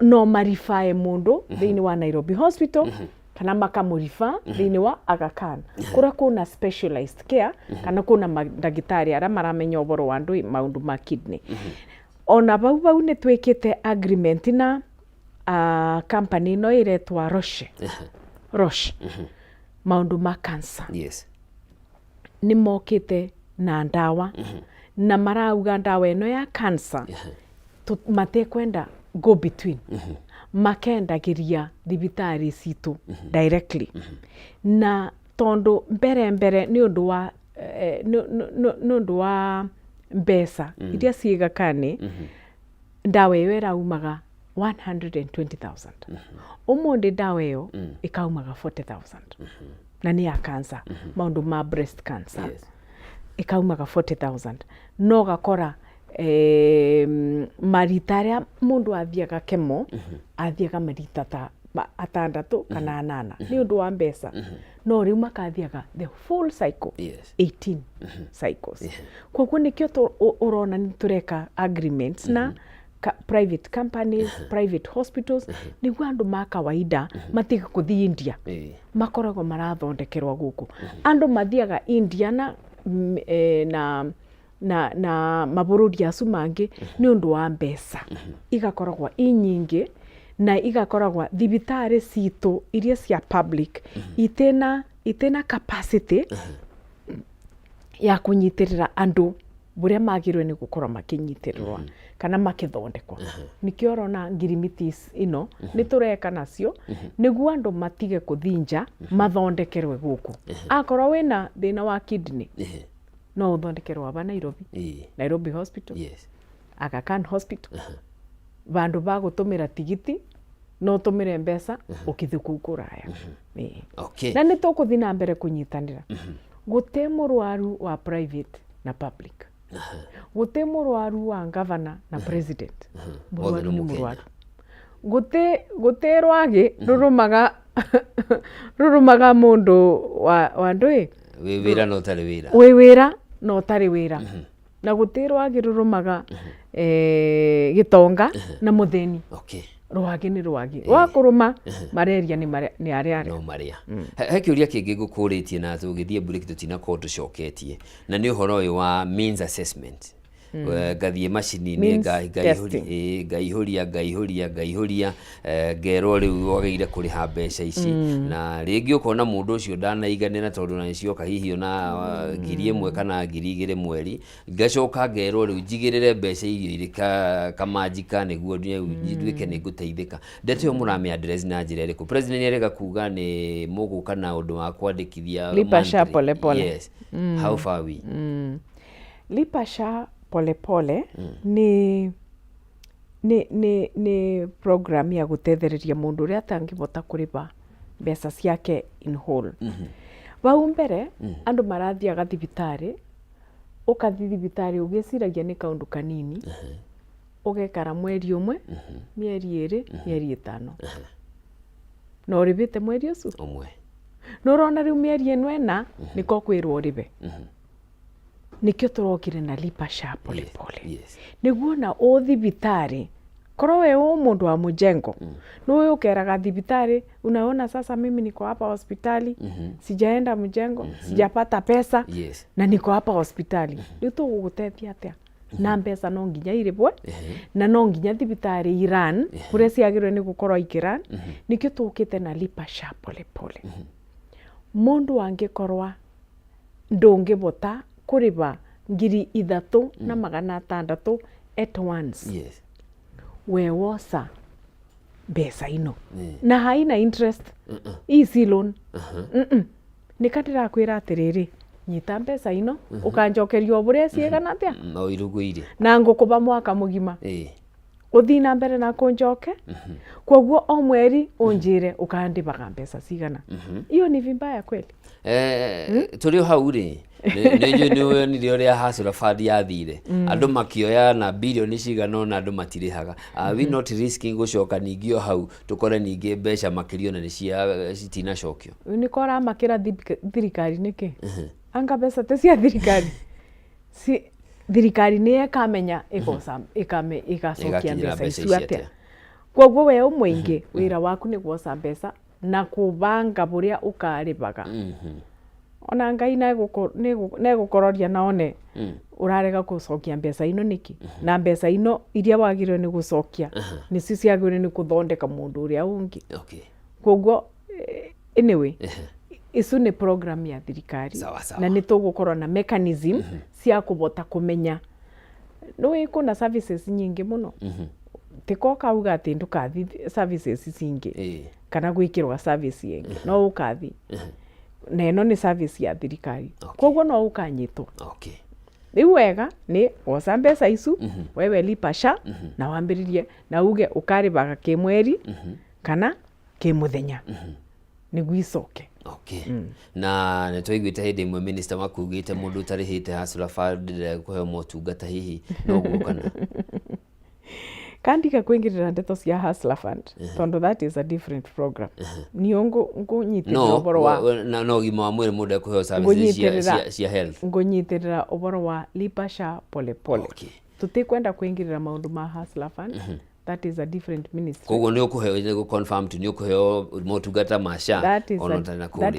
no marifae mũndũ thĩinĩ wa Nairobi Hospital kana makamũrifa thĩinĩ wa Aga Khan kũrĩa kuna specialized care kana kuna mandagĩtarĩ arĩa maramenya ũboro wa andũ maũndũ ma kidney ona bau nĩ twĩkĩte agreement na company ino ĩretwa Roche maũndũ ma cancer yes nĩ mokĩte na ndawa na marauga ndawa ĩno ya cancer matekwenda go between makendagiria thibitari citu directly na tondo mbere ni undu wa nundu wa mbeca iria ciigakane ndawa iyo iraumaga 120,000 umundi ndawa iyo ikaumaga 40,000 na ni ya cancer maundu ma breast cancer ikaumaga 40,000 no gakora maritaria mundu athiaga kemo athiaga marita ta atandatu kana anana ni undu wa mbeca no riu makathiaga the full cycle 18 cycles koguo nikio urona ni tureka agreements na private companies private hospitals niguo andu ma kawaida matiga kuthii India makoragwo marathondekerwa guku andu mathiaga India na mabururi acu mangi ni undu wa mbeca igakoragwa inyingi na igakoragwa thibitari citu iria cia public itena capacity ya kunyitirira andu buria magirwe ni gukora makinyitirirwa kana makithondekwa nikio urona ngirimitis ino ni tureka nacio niguo andu matige kuthinja mathondekerwe guku akorwo wina thina wa kidney no uthondekerwa aba Nairobi Hospital Aga Khan Hospital bandu ba gutumira tigiti no tumire mbeca ukithuku kuraya na ni tukuthi na mbere kunyitanira gute murwaru wa private na public gute murwaru wa governor na president murwaru ni murwaru gute rwagi rurumaga mundu wa ndui wira no tari wira wira no tari wira na gute rwagi rurumaga gitonga na mutheni rwagi ni rwagi wakuruma malaria ni aria no maria he kiuria kingi ngukuritie na tugithie break tutina ko tucoketie na ni uhoro uyu wa means assessment gathie machini ni ngaihuria ngero riu wageire kuriha mbeca ici na ringi ukona mundu ucio ndanaiganira tondu na cio kahihi ona 1,000 kana 2,000 mweri ngacoka ngero riu njigirire mbeca irio irika kamajika niguo nduike ni guteithika ndeto yo murame address na njira iriku president yerega kuga ni muguka na undu wa kwandikithia Lipasha pole pole yes how far we Lipasha pole ni program ya gutethereria mundu uria atangibota kuriba mbeca ciake in whole bau mbere andu marathiaga thibitari ukathi thibitari ugiciragia ni kaundu kanini ugekara mweri umwe mieri 2 mieri 5 no ribite mweri ucio umwe no rona riu mieri 4 niko kwirwo ribe nikio turokire na Lipasha pole niguo na thibitari korwo we mundu wa mujengo no ukeraga thibitari unaona sasa mimi niko hapa hospitali sijaenda mjengo sijapata pesa na niko hapa hospitali ndio tugugutethia atia na mbeca no nginya iribwe na no nginya thibitari Iran kuria ciagirwe ni gukorwo ikiran nikio tukite na Lipasha pole mundu angikorwa ndungibota kuriba 3,600 at once we wosa mbeca ino na haina interest easy loan nikatira kwira atiriri nyita mbeca ino ukanjokerio buria ciegana atia no iruguire na ngukuba mwaka mugima uthina mbere na kunjoke koguo o mweri unjire ukandibaga mbeca cigana iyo ni vibaya kweli turi hau ri ni ria hasura fadi yathire andu makioya na bilioni cigana na andu matirihaga we not risking gucoka ningio hau tukore ningi mbeca makirio na ni citina cokio ni kora makira thirikari niki anga mbeca te cia thirikari si thirikari ni ekamenya igacokia mbeca icio atia koguo we umwingi wira waku ni gwoca mbeca na kubanga buria ukaribaga ona Ngai negukororia naone urarega gucokia mbeca ino niki na mbeca ino iria wagirwe ni gucokia ni ciagirwe ni kuthondeka mundu uria ungi koguo anyway isu ni program ya thirikari na ni tugukorwo na mechanism cia kubota kumenya no ikuna services nyingi muno tiko kauga ati ndukathi services icingi kana gwikirwa service yengi no ukathi na ino ni service ya thirikari koguo no ukanyitwo riu wega ni woca mbeca icu wewe lipa SHA na wambiririe na uge ukaribaga kimweri kana kimuthenya niguo icoke. Na nitwaiguite hindi imwe minister makugite mundu utarihite Hustler Fund kuheo motungata hihi no gukana kandi kuingirira ndeto cia Hustler Fund tondo that is a different program niongo nyitirira oboro wa no gima wa mwiri mundu kuheo services cia health ngonyitirira oboro wa lipa SHA pole pole tutikwenda kuingirira maundu ma Hustler Fund that is a different ministry. Koguo ni ukuheo confirm tu ni ukuheo motungata ma SHA that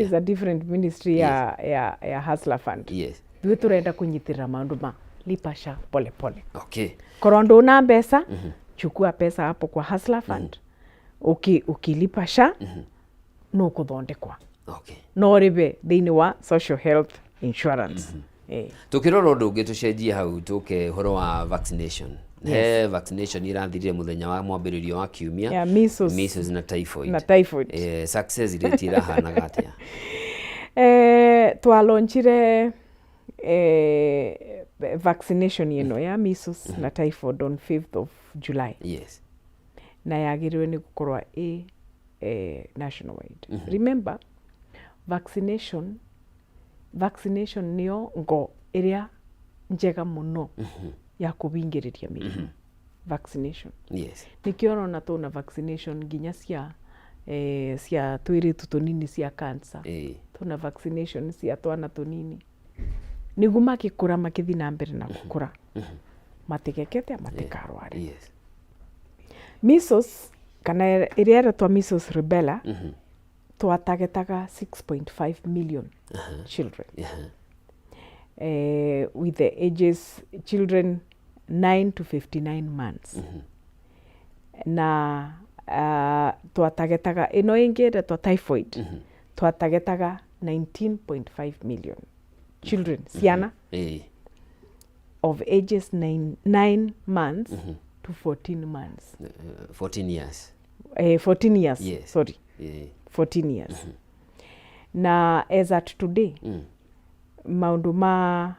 is a different ministry ya Hustler Fund. Yes. Thwe turenda kunyitirira maundu ma lipa SHA pole pole. Korondo na pesa chukua pesa hapo kwa Hustler Fund. Ukilipa SHA no kuthondekwa. No ribe thini wa social health insurance. Tukirora undu ungi tucenjie hau tuke horo wa vaccination. Vaccination irathirire muthenya wa mwambiririo wa kiumia measles na typhoid. Success rate irahanaga atia? Twalaunchire vaccination ino ya measles na typhoid on 5th of July. Yes. Na yagiriwe ni gukorwa nationwide. Remember vaccination niyo ngo iria njega muno ya kubingiriria mirimu. Vaccination. Yes. Nikio na tuna vaccination nginya cia twiritu tunini cia cancer. Tuna vaccination cia twana tunini. Nigu makikura makithi na mbere na gukura. Matigekete matikarware. Yes. Measles kana iria twa measles rubella twatagetaga 6.5 million children. With the ages children 9 to 59 months. Na twatagetaga ino ingire twa typhoid twatagetaga 19.5 million children ciana of ages 9 months to 14 months. 14 years. 14 years. Yes. Sorry. 14 years. Na as at today maundu ma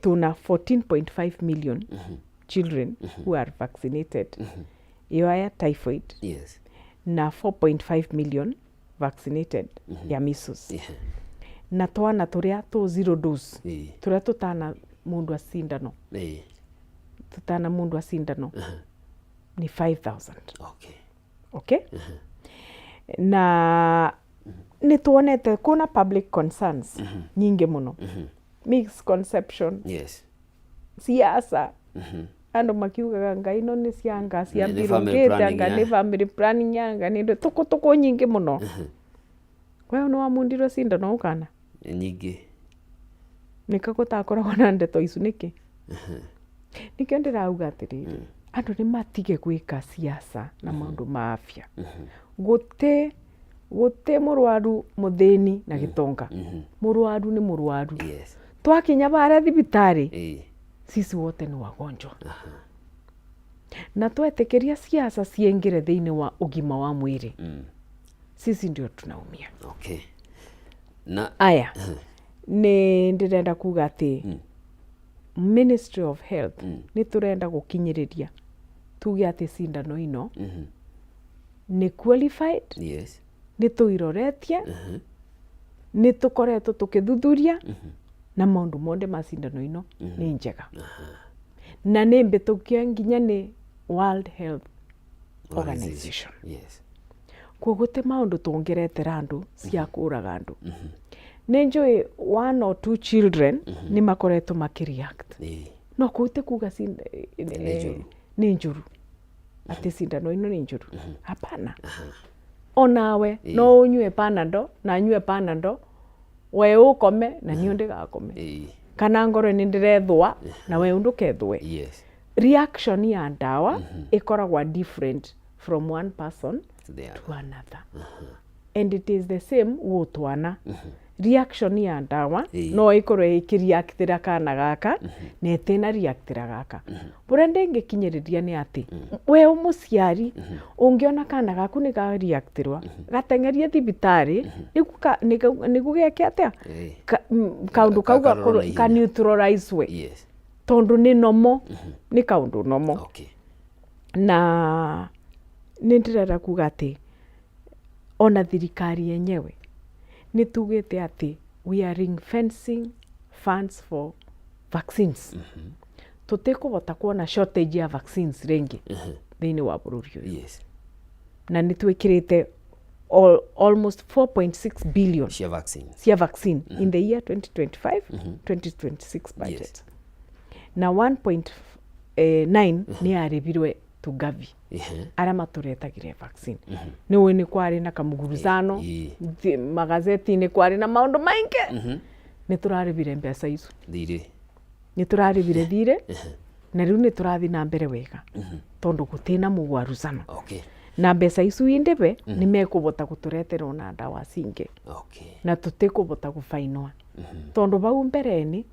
tuna 14.5 million children who are vaccinated. Iyo ya typhoid. Yes. Na 4.5 million vaccinated ya measles. Na twana turia tu zero dose. Turia tutana mundu asindano. Tutana mundu asindano. Ni 5,000. Okay? Na ni tuonete kuna public concerns nyingi muno. Misconception. Yes. Siasa. Ando makiugaga ngai no ni cianga cia birogete anga ni family planning anga ni tuko nyingi muno. Wewe no amundirwo sindano ukana? Nyingi. Nikagutakora na ndeto icu niki? Nikio ndirauga atiriri. Andu ni matige gwika siasa na maundu ma afya. Gute murwaru muthini na gitonga. Murwaru ni murwaru. Yes. Twakinya bare thibitari. Sisi wote ni wagonjwa. Na twetekeria siasa ciengire thiini wa ugima wa mwiri. Sisi ndio tunaumia. Okay. Na aya ni ndirenda kuga ati Ministry of Health ni turenda gukinyiriria tuge ati sindano ino ni qualified. Yes. Ni tuiroretie. Ni tukoretwo tukithuthuria na maundu monde ma sindano ino ni njega. Na ni mbitukia nginya ni World Health Organization. Yes. Kuguti maundu tungiretera andu cia kuraga andu. Nenjoi 1 or 2 children ni makoretwo makireact. No kuite kuga ni njuru. Ati sindano ino ni njuru. Hapana. Onawe no unywe panado na nywe panado we ukome na niyo ndigakome. Kana ngoro ni ndirethwa na we undukethwe. Yes. Reaction ya ndawa ikoragwa different from one person to another. And it is the same wo twana. reaction ya ndawa no ikorwo ikireactira kana gaka na itina reactira gaka bura ndingikinyiriria ni ati we umuciari ungiona kana gaku ni ga reactirwa gatengerie thibitari nigu geke atia kaundu kau ka neutralize we tondu ni nomo ni kaundu nomo na nindirera kuga ati ona thirikari yenyewe ni tugite ati we are ring fencing funds for vaccines tutikubota kuona shortage ya vaccines rengi thiini wa bururi uyu na ni twikirite almost 4.6 billion cia vaccine in the year 2025 2026 budget na 1.9 ni aribirwe tugavi ara maturetagire vaccine ni kwari na kamuguruzano magazeti ni kwari na maundu maingi ni turaribire mbeca icio ni turaribire thire na riu ni turathi na mbere wega tondu gutina mugwaruzano na mbeca icio indebe ni mekubota guturetera ona ndawa cingi na tutikubota gufainwa tondu bau mbereni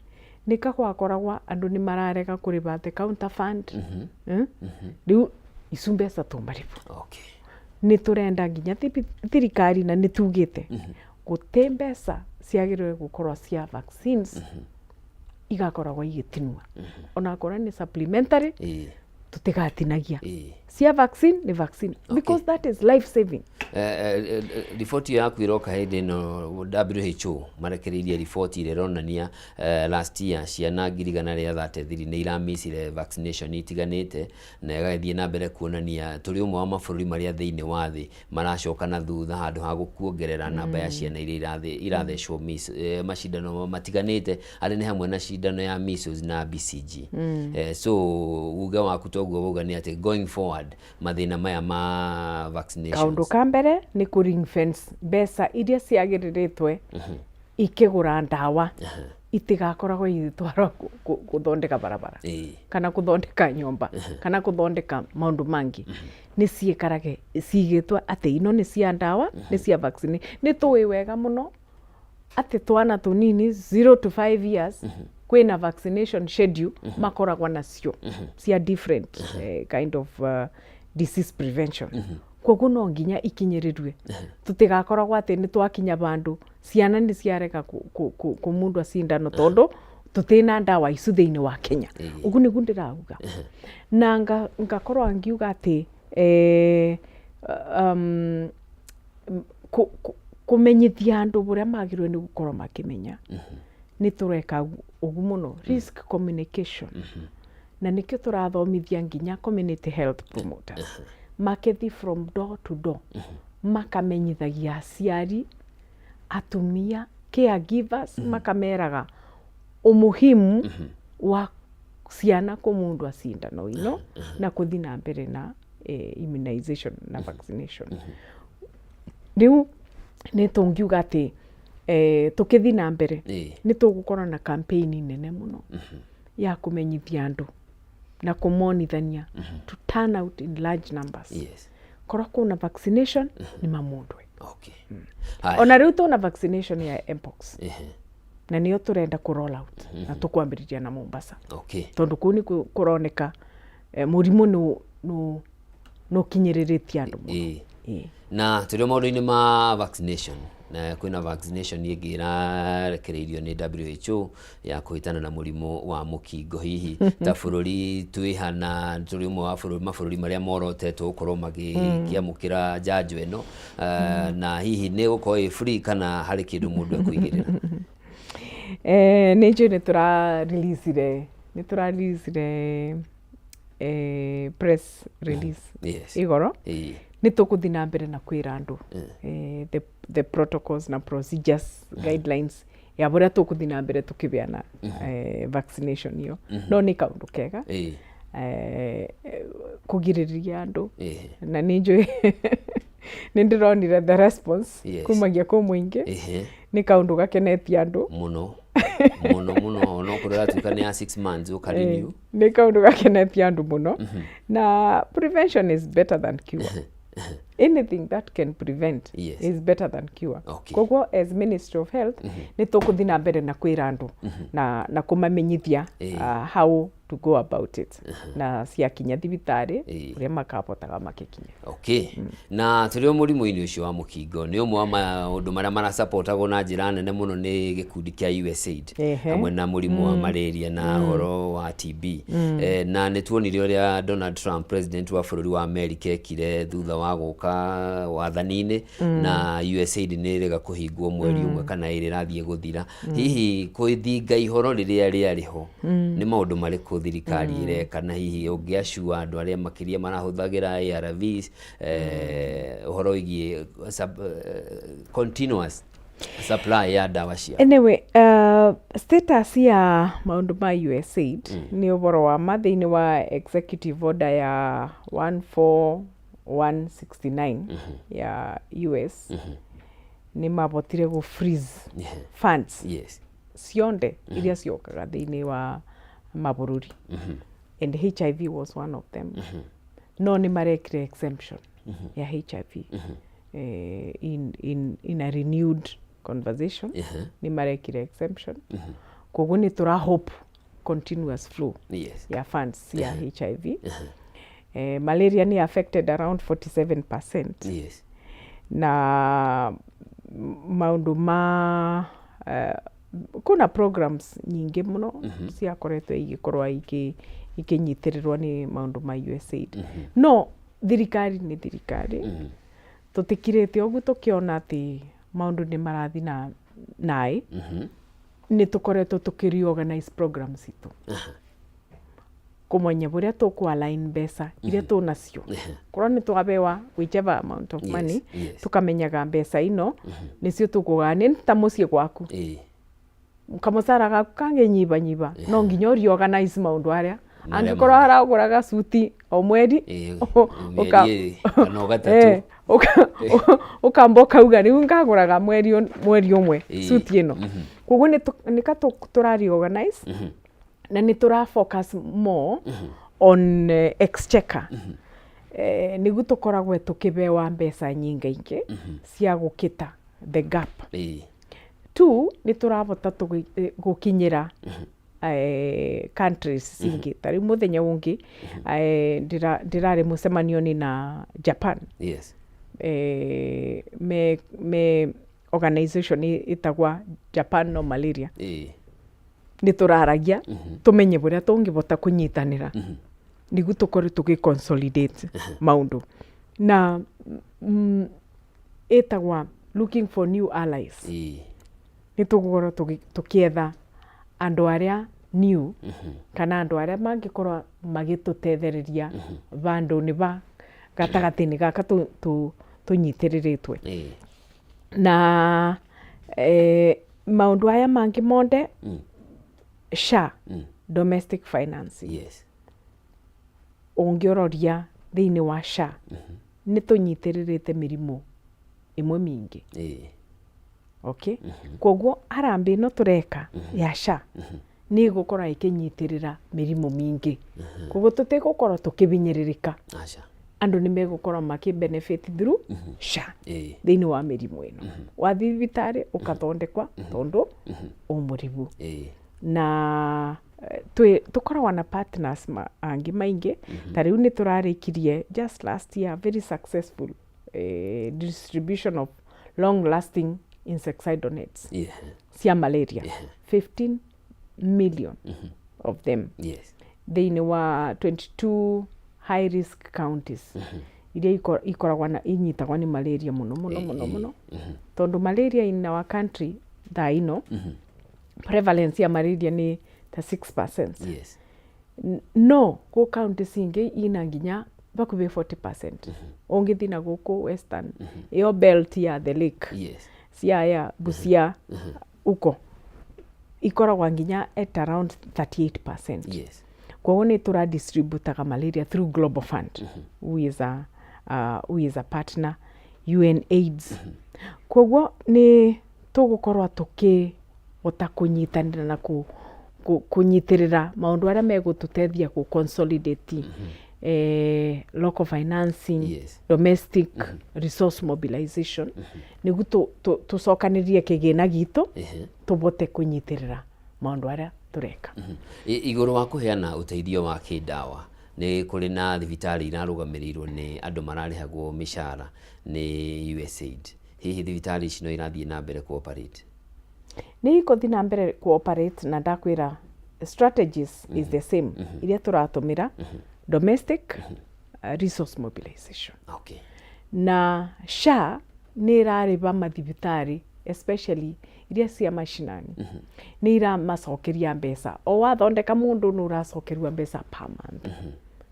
nika gwakoragwa andu ni mararega kuriba the counter fund riu icu mbeca tumaribu ni turenda nginya thirikari na ni tugite guti mbeca ciagirwe gukorwa cia vaccines igakoragwa igitinua ona korwa ni supplementary tutigatinagia cia vaccine ni vaccine because that is life saving. Report yaku iroka hindi no WHO marekereirie report ile ronania last year ciana 133 ni iramisire vaccination itiganite na igathie na mbere kuonania turi umwe wa mabũrũri maria thiini wa thi maracoka na thutha handu ha gukuongerera namba ya ciana iria irathecwo mashindano matiganite ari ni hamwe na shindano ya measles na BCG. So uga waku toguo uga ni ati going forward mathina maya ma vaccinations kaundu kambere ni ku ring fence mbeca iria ciagiriritwe ikigura ndawa itigakoragwo igitwarwo kuthondeka barabara kana kuthondeka nyumba kana kuthondeka maundu mangi ni ciekarage cigitwa ati ino ni cia ndawa ni cia vaccine ni tuwi wega muno ati twana tunini 0 to 5 years kwina vaccination schedule makoragwa nacio cia different kind of disease prevention koguo no nginya ikinyirirwe tutigakoragwa ati ni twakinya bandu ciana ni ciareka kumundwa cindano tondu tutina ndawa icu thiini wa Kenya ugu nigu ndirauga na ngakorwa ngiuga ati kumenyithia andu buria magirwe ni gukorwo makimenya ni tureka ugu muno risk communication na nikio turathomithia nginya community health promoters makethi from door to door makamenyithagia aciari atumia caregivers makameraga umuhimu wa ciana kumundwa cindano ino na kuthi na mbere na immunization na vaccination riu ni tungiuga ati tukithi na mbere ni tugukorwo na campaign nene muno ya kumenyithia andu na kumonithania to turn out in large numbers korwo kuna vaccination ni mamundwe ona riu tuna vaccination ya mpox na niyo turenda ku roll out na tukwambiriria na Mombasa tondu kuni kuroneka murimu no kinyiriritie andu na turi maundu-ini ma vaccination na kwina vaccination ingi irarekereirio ni WHO ya kuhitana na murimu wa mukingo hihi ta bururi twihana turi umwe wa mabũrũri maria morotetwo gukorwo magikiamukira njanjo ino na hihi ni gukorwo free kana hari kindu mundu ekuigirira ni nju ni tura release press release igoro ni tukuthi na mbere na kwira andu the protocols na procedures guidelines ya buria tukuthi na mbere tukibeana vaccination iyo no ni kaundu kega kugiriria andu na ninjo nindironire the response kumagia ku mwingi ni kaundu gakenetie andu muno no kurira tukane ya 6 months ukarenew ni kaundu gakenetie andu muno na prevention is better than cure anything that can prevent Yes. is better than cure. Okay. Koguo as Ministry of Health nĩ tũkũthiĩ na mbere na kwĩra andũ na kũmamenyithia how to go about it na ciakinya thibitarĩ ũrĩa makabotaga magĩkinya. Okay. Na tũrĩ o mũrimũ-inĩ ũcio wa mũkingo nĩ ũmwe wa maũndũ marĩa marasupportagwo na njĩra nene mũno nĩ gĩkundi kĩa USAID hamwe na mũrimũ wa malaria na ũhoro wa TB. Na nĩ tuonire ũrĩa Donald Trump president wa bũrũri wa America ekire thutha wa gũka wathani-inĩ na USAID nĩ ĩrĩga kũhingwo mweri ũmwe kana ĩrĩ rathiĩ gũthira. Hihi kwĩthinga ihoro rĩrĩa rĩarĩho nĩ maũndũ marĩkũ thirikari ĩreka na hihi ũngĩacua andũ arĩa makĩria marahũthagĩra ARVs ũhoro wĩgiĩ continuous supply ya dawa cia. Anyway, status ya maũndũ ma USAID nĩ ũboro wa thĩinĩ wa executive order ya 14169 ya US nĩ mabotire gũ freeze funds cionde iria ciokaga thĩinĩ wa mabũrũri and HIV was one of them. No nĩ marekire exemption ya HIV in a renewed conversation nĩ marekire exemption. Koguo nĩ tũra hope continuous flow ya funds ya HIV. Malaria ni affected around 47%. Na maundu ma kuna programs nyingi muno ciakoretwo igikorwa ikinyitirwa ni maundu ma USAID. No thirikari ni thirikari. Tutikirete ogu tukiona ati maundu ni marathi na nai. Ni tukoretwo tukireorganize programs itu. Kumenya buria tuku-align mbeca iria tunacio. Korwo ni twabewa whichever amount of money tukamenyaga mbeca ino nicio tukugania ta mucie gwaku. Kamusara gaku kangenyibanyiba no nginya reorganize maundu aria angikorwo haraguraga suti o mweri ukamboka uga ni ngaguraga mweri umwe suti ino. Koguo ni tura reorganize na ni tura focus more on exchequer. Niguo tukoragwo tukibewa mbeca nyingaingi cia gukita the gap. Two, ni turabota gukinyira countries singi. Tari muthenya ungi ndirari mucemanio ni na Japan. Me organization itagwa Japan no malaria. Ni turaragia tumenye buria tungibota kunyitanira niguo tukore tugiconsolidate maundu na etagwa looking for new allies. Ni tugora tukietha andu aria new kana andu aria mangikorwa magitutethereria bandu ni ba gatagati-ini gaka tunyitiriritwe na maundu aya mangi monde SHA, domestic financing. Ungiororia thiini wa SHA ni tunyitiririte mirimu imwe mingi. Okay? Koguo harambe no tureka ya SHA ni gukora ikinyitirira mirimu mingi. Koguo tutigukora tukibinyiririka. Andu ni megukora maki benefit through SHA thiini wa mirimu ino. Wa thibitari ukathondekwa tondu umuribu. Na tukoragwa na partners angi maingi. Tariu ni turarikirie just last year very successful distribution of long lasting insecticidal nets cia malaria. 15 million of them. Thiini wa 22 high risk counties. Iria ikoragwa na inyitagwa ni malaria muno. Tondu malaria in our country thaino prevalence ya malaria ni ta 6%. No, go counties ingi ina nginya bakubi 40%. Ongithi na guku western iyo belt ya the lake. Siaya, Busia, uko ikoragwa nginya at around 38%. Kwa ni tura distributaga malaria through Global Fund, who is a partner, UNAIDS. Kwa ni tugukorwa kunyitanira na kunyitirira maundu aria megututethia ku consolidate local financing, domestic resource mobilization, niguo tucokanirie kigina gitu tubote kunyitirira maundu aria tureka. Iguru wa kuheana uteithio wa kindawa ni kuri na thibitari irarugamiriro ni andu mararihagwo mishara ni USAID. Hihi thibitari ici no irathie na mbere cooperate? Ni ikothi na mbere cooperate, na ndakwira strategies is the same iria turatumira domestic resource mobilization. Okay. Na SHA ni irariba mathibitari especially iria cia mashinani ni iramacokeria mbeca o wathondeka mundu no uracokerua mbeca per month.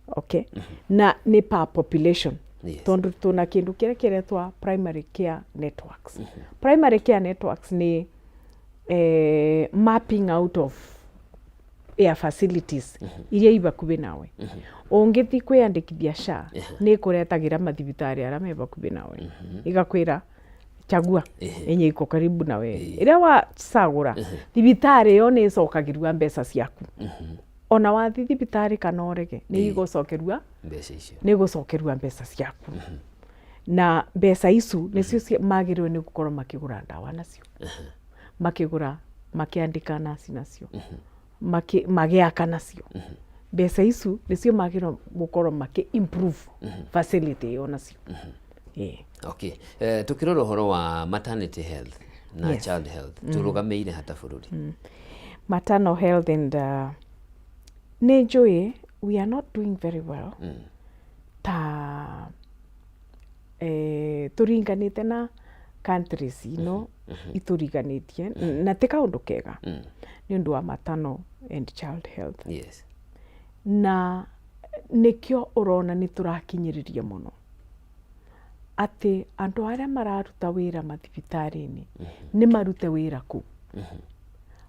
Okay. Na ni per population. Tondu tuna kindu kiretwa primary care networks. Primary care networks ni mapping out of air facilities iria ibakubi nawe. Ungithi kwiyandikithia SHA ni kuretagira mathibitari aria me bakubi nawe. Igakwira chagua enye iko karibu nawe. Iria wa sagura thibitari yo ni cokagirwa mbeca ciaku. Ona wathi thibitari kana orege ni igucokerua mbeca icio. Ni igucokerua mbeca ciaku. Na mbeca icu nicio magirwe ni gukorwo makigura ndawa nacio. Makigura makiandika nasi nacio. Magiaka nacio. Mbeca icu nicio magirwo gukorwo improve facility yo nacio. Okay. Tukirora uhoro wa maternity health na child health turugameire hata bururi. Maternal health and Nejoy, we are not doing very well. Ta turinganite na countries ituriganitie na tika undu kega ni undu wa maternal and child health. Yes. Na nikyo urona ni turakinyiriria muno ati andu aria mararuta wira mathibitari-ini ni marute wira ku.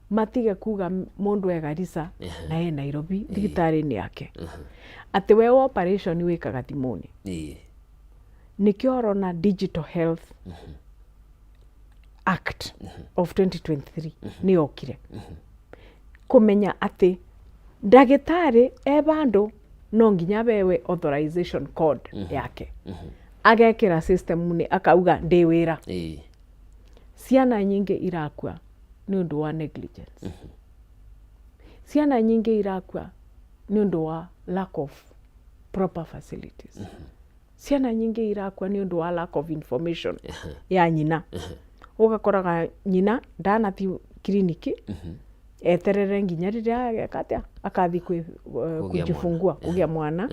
Matige kuga mundu e Garissa na e Nairobi thibitari-ini yake. Ati we operation wikaga thimuni. Nikyo urona Digital Health Act of 2023 ni okire. Kumenya ati ndagitari e bandu no nginya bewe authorization code yake. Agekira system ni akauga ndi wira. Ciana nyingi irakua ni undu wa negligence. Ciana nyingi irakua ni undu wa lack of proper facilities. Ciana nyingi irakua ni undu wa lack of information ya nyina. Ugakoraga nyina ndanathi kliniki eterere nginya riria akatia akathi kujifungua kugia mwana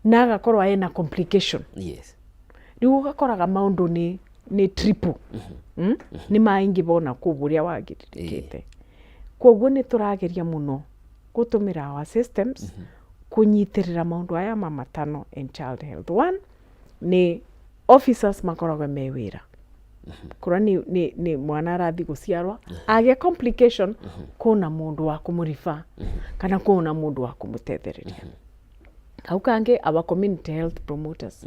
na agakorwa ena complication. Yes. Riu ugakoraga maundu ni triple. Ni maingi bona kuburia wagiririkite. Koguo ni turageria muno gutumira our systems kunyitirira maundu aya ma maternal and child health. One ni officers makoragwo mewira. Kura ni mwana arathi guciarwa age complication kuna mundu wa kumurifa kana kuna mundu wa kumutethereria. Kau kange our community health promoters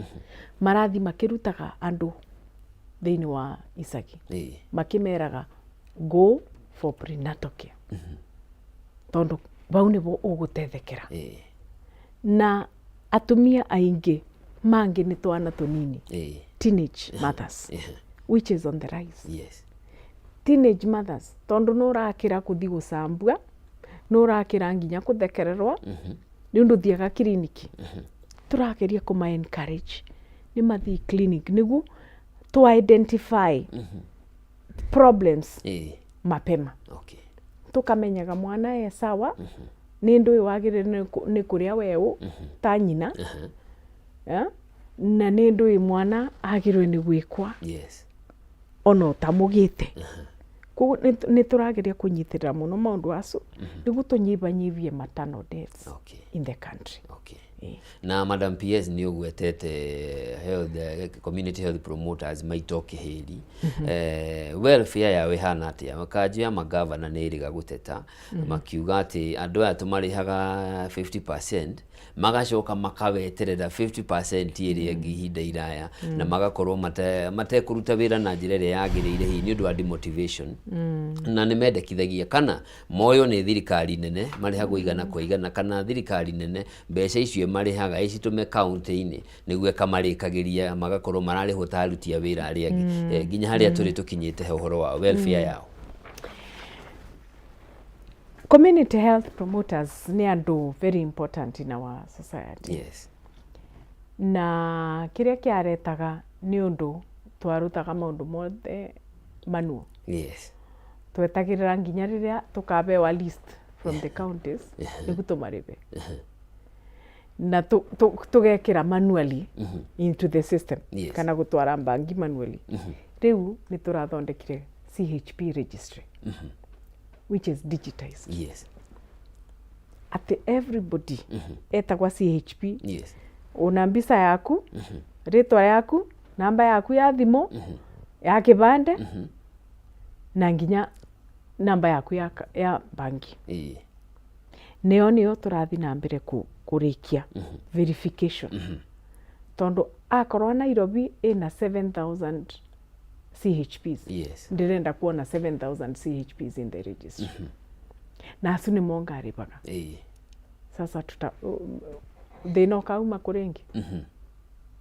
marathi makirutaga andu thiini wa icagi makimeraga go for prenatal care. Tondu bau nibo ugutethekera. Na atumia aingi mangi ni twana tunini. Teenage mothers which is on the rise. Yes. Teenage mothers tondu no rakira kuthi gucambua no rakira nginya kuthekererwa ni undu thiaga kliniki. Turageria kuma encourage ni mathi clinic nigu to identify problems mapema. Okay. Tukamenyaga mwana e sawa ni ndu wagire ni kuria wewe ta nyina. Na ni ndu mwana agirwe ni gwikwa. Yes. Ono tamugite. Ku ni turageria kunyitirira muno maundu acu nigu tunyibanyivie maternal deaths in the country. Okay. Na Madam PS ni ugwetete health community health promoters maitoke heri. Welfare yawe hana atia makajia magavana ni iriga guteta makiuga ati andu aya tumarihaga 50% magacoka makaweterera 50% iria ngihinda iraya na magakorwo mate kuruta wira na njira iria yagirire hi ni undu wa demotivation na nĩ mendekithagia kana moyo nĩ thirikari nene marĩhagwo igana kwa igana, kana thirikari nene mbeca icio marĩhaga icitũme kaunti-inĩ nĩguo ĩkamarĩkagĩria magakorwo mararĩhwo ta aruti a wĩra arĩa angĩ nginya harĩa tũrĩ tũkinyĩte ũhoro wa welfare yao. Community health promoters ni andu very important in our society. Yes. Na kiria kiaretaga ni undu twarutaga maundu mothe manual. Yes. Twetagirira nginya riria tukabewa list from the counties nigu tumaribe. Na tugekira manually into the system. Kana gutwara bangi manually. Riu ni turathondekire CHP registry. Which is digitized. Yes. At everybody etagwa CHP. Yes. Una mbisa yaku, ritwa yaku, namba yaku ya thimu, ya kibande, na nginya namba yaku ya banki. Neo turathi na mbere kurikia verification. Tondo akorwa Nairobi ina 7,000 CHPs. Yes. Ndirenda kuona 7,000 CHPs in the registry. Na asu ni mongaribaga. Sasa thina ukauma kurengi.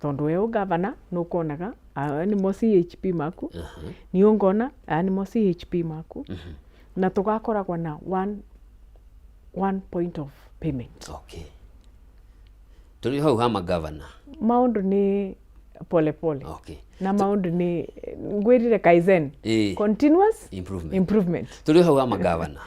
Tondu we ugavana nukonaga ni mo CHP maku. Ni ungona ni mo CHP maku. Na tugakoragwa na one point of payment. Okay. Tuli hau hama governor. Maundu ni pole. Okay. Na maundu ni ngwirire kaizen. Continuous improvement. Tuli hau hama governor.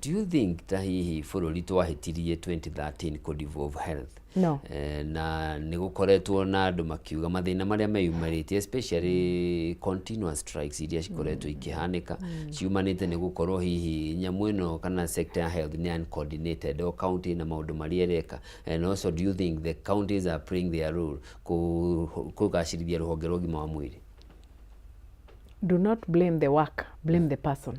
Do you think that hihi bururi twahitirie 2013 Code of Health? No. Na nigukoretwo na andu makiuga mathina maria meyumarĩtie especially continuous strikes iria cikoretwo ikihanika ciumanite nigukorwo hihi nyamu ino kana sector ya health ni uncoordinated o county na maundu maria reka. And also do you think the counties are playing their role kugacirithia ruhonge rwa ũgima wa mwĩrĩ? Do not blame the work, blame the person.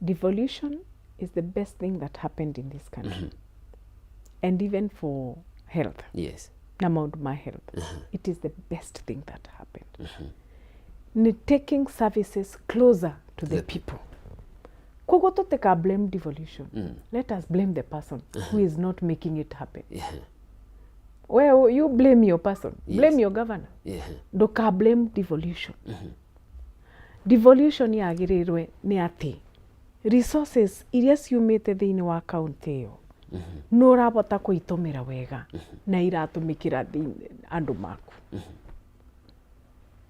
Devolution is the best thing that happened in this country. And even for health. Yes. My health. It is the best thing that happened. Taking services closer to the people. Kogo toteka blame devolution. Let us blame the person who is not making it happen. Well, you blame your person. Blame your governor. Doka blame devolution. Devolution yagirirwe ni ati resources iria ciumite thiini wa county yo no urabota kuitumira wega na iratumikira andu maku.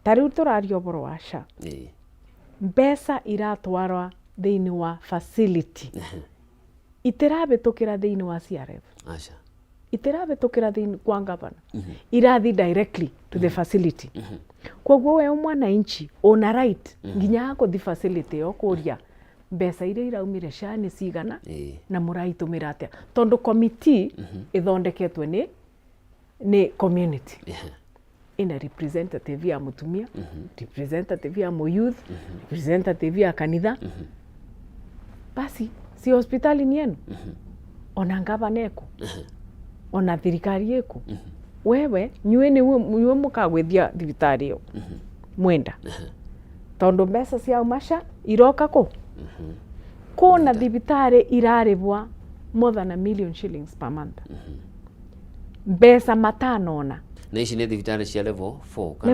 Tariu turario boro wa SHA. Mbesa iratwarwa thiini wa facility. Itirabitukira thiini wa CRF. Acha. Itirabitukira thiini kwa governor. Irathi directly to the facility. Koguo we mwananchi ona right nginya ako the facility yo kuria mbesa iria iraumire SHA ni cigana na muraitumira atia tondu committee ithondeketwe ni community. Ina representative ya mutumia, representative ya youth, representative ya kanitha. Basi si hospitali ni yenu. Ona ngavana eko. Ona thirikari yeku. Wewe nyue niwe mukagwithia thibitari yo. Mwenda. Tondu mbesa cia SHA iroka ko. Kuna thibitari iraribwa more than $1 million per month. Mbesa matanona. Na ici ni thibitari cia level 4 kana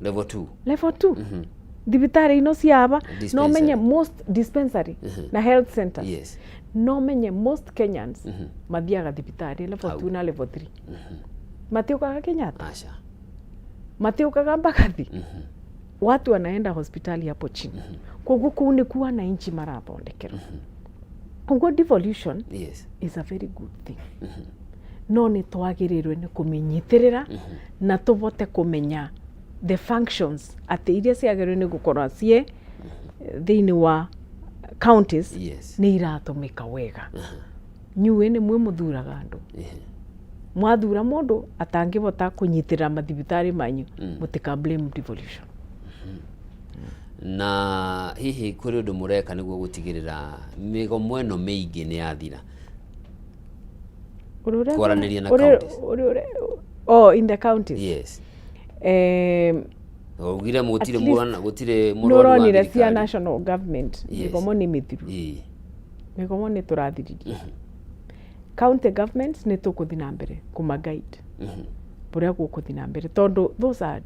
level 2. Thibitari ino ciaba no menye most dispensary na health centers. Yes. No menye most Kenyans mathiaga thibitari level 2 na level 3. Matiukaga Kenyatta. Acha. Matiukaga Mbagathi. Watu wanaenda hospitali hapo chini. Koguo kuni kuwa na inchi marathondekera. Koguo devolution is a very good thing. No ni twagirirwe ni kuminyitirira na tuvote kumenya the functions ati iria ciagirwe ni gukorwa cie thiini wa counties ni iratumika wega. Nyue ni mwe muthuraga andu. Mwathura mundu atangivota kunyitirira mathibitari manyu mutika blame devolution. Na hihi kuri undu mureka niguo gutigirira migomo eno miingi ni yathira kwaraniria na counties. Oh, in the counties. Yes. Ugire mutire mwana gutire murwaru wa thirikari. Cia national government migomo ni mithiru. Migomo ni turathiririe. County governments ni tukuthi na mbere kuma guide. Buria gukuthi na mbere tondu those are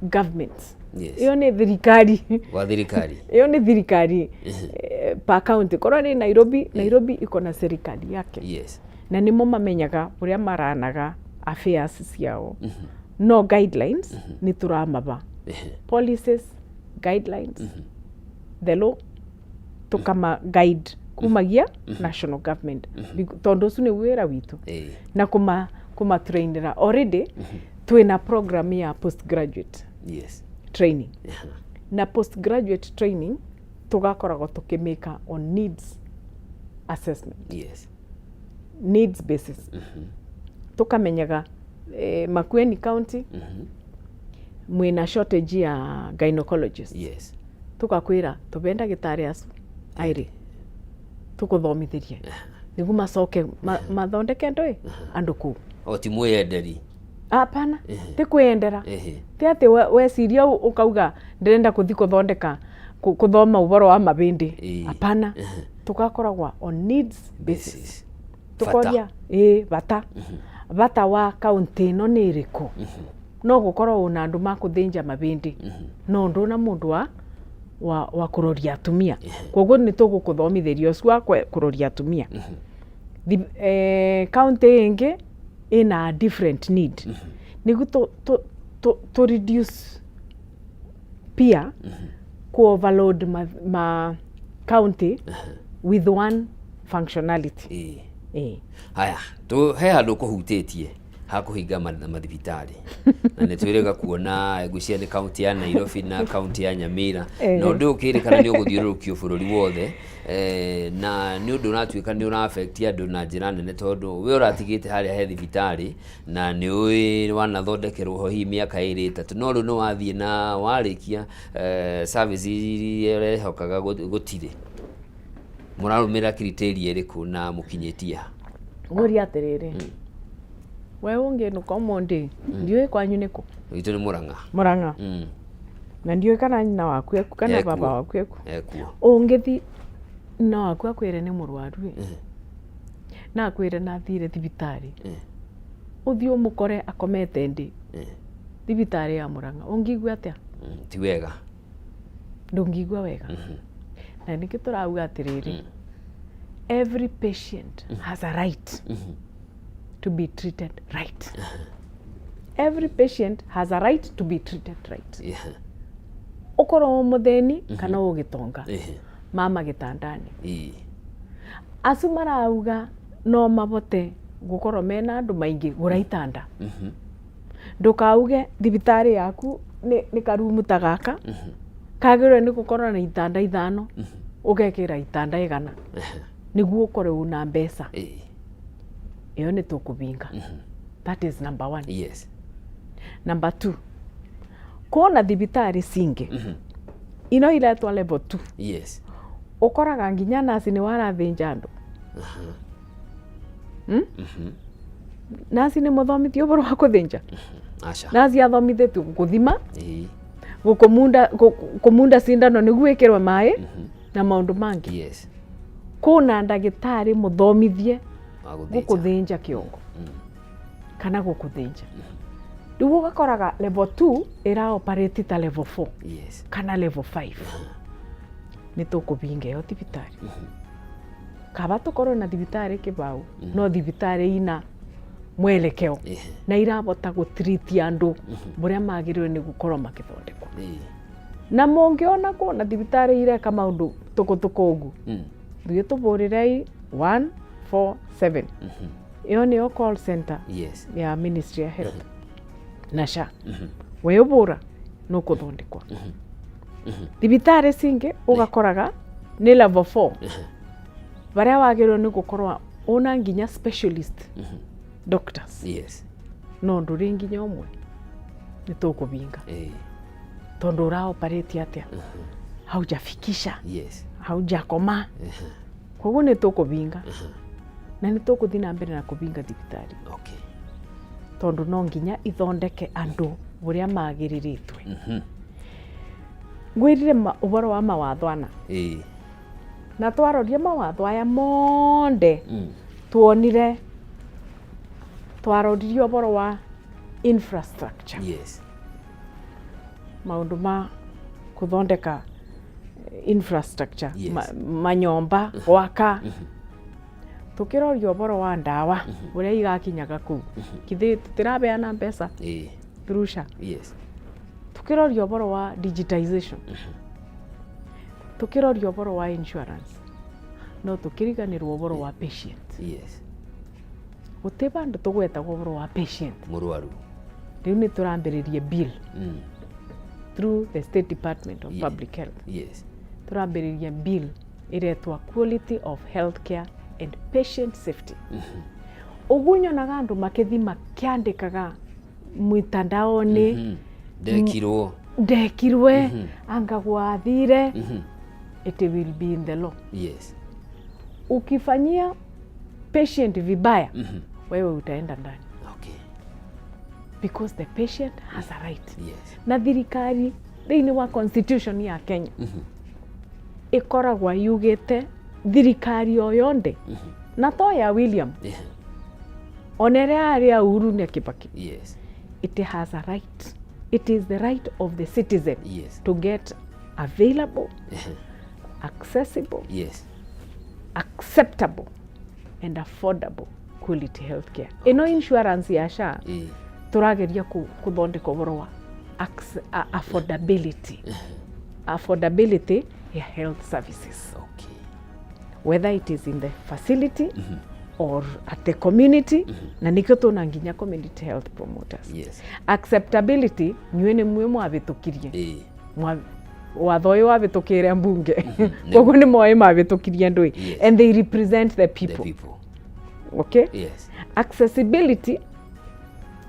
governments. Iyo ni thirikari. Wa thirikari. Iyo ni thirikari pa county. Korwo ni Nairobi iko na serikali yake. Yes. Na nimo mamenyaga buria maranaga affairs ciao. No guidelines ni turamaba. Policies, guidelines, the law tukama guide kumagia national government. Tondu su ni wira witu. Na kuma trainera already twina program ya postgraduate training. Na postgraduate training tugakoragwo tukimeka on needs assessment. Needs basis. Tukamenyaga Makueni County mwina shortage ya gynecologists. Tukakwira tubenda gitari asu airi tukuthomithirie nigu macoke mathondeke ndoi andu ku oti mwenderi apana ti kwendera ti ati weciria ukauga ndirenda kuthi kuthondeka kuthoma uboro wa mabindi apana tugakoragwa on needs basis tukoria bata wa county no ni iriku no gukorwo una andu makuthinja mabindi no ndona mundu wa kuroria atumia koguo ni tugukuthomithirio swa kuroria atumia county ingi ina different need nigu to reduce pia ku overload ma county with one functionality. Haya he handu kuhutĩtie hakuhinga mathibitari na nĩ twĩrĩga kuona gucia nĩ county ya Nairobi na county ya Nyamira na ũndũ ũkĩrĩkana nĩ ũgũthiũrũrũkio bũrũri wothe na nĩ ũndũ ũratuĩka nĩ ũra-affect andũ na njĩra nene tondũ we ũratigĩte harĩa he thibitarĩ na nĩ ũĩ wanathondekerwo ho hihi mĩaka 2-3 no rĩu nĩ wathiĩ na warĩkia service iria ũrehokaga gũtirĩ mũrarũmĩrĩra criteria ĩrĩkũ na mũkinyĩtie Gũri atiriri. We ungi no komondi. Ndiwe kwanyu niko. Itu ni Murang'a. Murang'a. Na ndiwe kana nyina waku eku kana baba waku eku. Ekuo. Ungithi na waku akwire ni murwaru. Na akwire na thire thibitari. Uthio mukore akomete ndi. Thibitari ya Murang'a. Ungigwa atia? Ti wega. Ndungigwa wega. Na nikiturauga atiriri. Every patient has a right to be treated right. Every patient has a right to be treated right. Okoro mutheni kana ugitonga. Mama gitandani. Acu marauga no mabote gukorwo mena andu maingi guraitanda. Ndukauge thibitari yaku ni karumu ta gaka. Kagirwe ni gukorwo na itanda ithano. Ugekira itanda igana. Niguo ukore una mbeca. Iyo ni tukubinga. That is number 1. Yes. Number 2. Kona thibitari singe. Ino iletwa level 2. Yes. Ukoraga nginya nasi ni warathinja andu. Nasi ni muthomithio boro wa kuthinja. Acha. Nasi athomithetio guthima. Kumunda sindano niguo ikirwe mai na maundu mangi. Yes. Kuna ndagitari muthomithie gukuthinja kiongo kana gukuthinja. Riu ugakoraga level 2 ira operate ta level 4 kana level 5. Ni tukubinga yo thibitari. Kaba tukorwo na thibitari kibau no thibitari ina mwelekeo na irabota gutreat andu buria magiriwe ni gukorwo makithondekwa. Na mongiona kuna thibitari ireka maundu tukutukugu. Thuye tuburirei 147. Iyo ni o call center ya Ministry ya Health. Na SHA. We ubura no kuthondekwa. Thibitari singe ugakoraga ni level 4. Baria wagirwo ni gukorwa una nginya specialist doctors. No nduri nginya omwe. Ni tukubinga. Tondu ura operate atia. Haujafikisha. Haujakoma. Koguo ni tukubinga. Na ni tukuthi na mbere na kubinga thibitari. Tondu no nginya ithondeke andu buria magiriritwe. ngwirire uboro wa mawatho ana na twaroria mawatho aya monde tuonire twaroririe uboro wa infrastructure maundu ma kuthondeka infrastructure manyomba gwaka tukiroria uboro wa ndawa uria igakinyaga kuu kithi tutirabeana mbeca through SHA tukiroria uboro wa digitization tukiroria uboro wa insurance no tukiriganirwo uboro wa patient utibandu tugweta uboro wa patient murwaru riu ni turambiririe bill through the State Department of Public Health turambiririe bill iretwa Quality of Healthcare and Patient Safety ugunyo na gandu makithima kiandikaga mitandao-ini ndekirwe angagwathire it will be in the law ukifanyia patient vibaya wewe utaenda ndani because the patient has a right na thirikari thiini wa constitution ya Kenya ikoragwa yugite thirikari o yonde na to ya William onere aria Uhuru na Kibaki it has a right, it is the right of the citizen to get available accessible acceptable and affordable quality healthcare. Ino insurance ya SHA turageria kuthondeka uboro wa affordability ya health services whether it is in the facility or at the community na nikyo tuna nginya community health promoters acceptability nyuene mwe mwabitukirie watho uyu wabitukire mbunge koguo ni moe mabitukirie ndui and they represent the people. Okay accessibility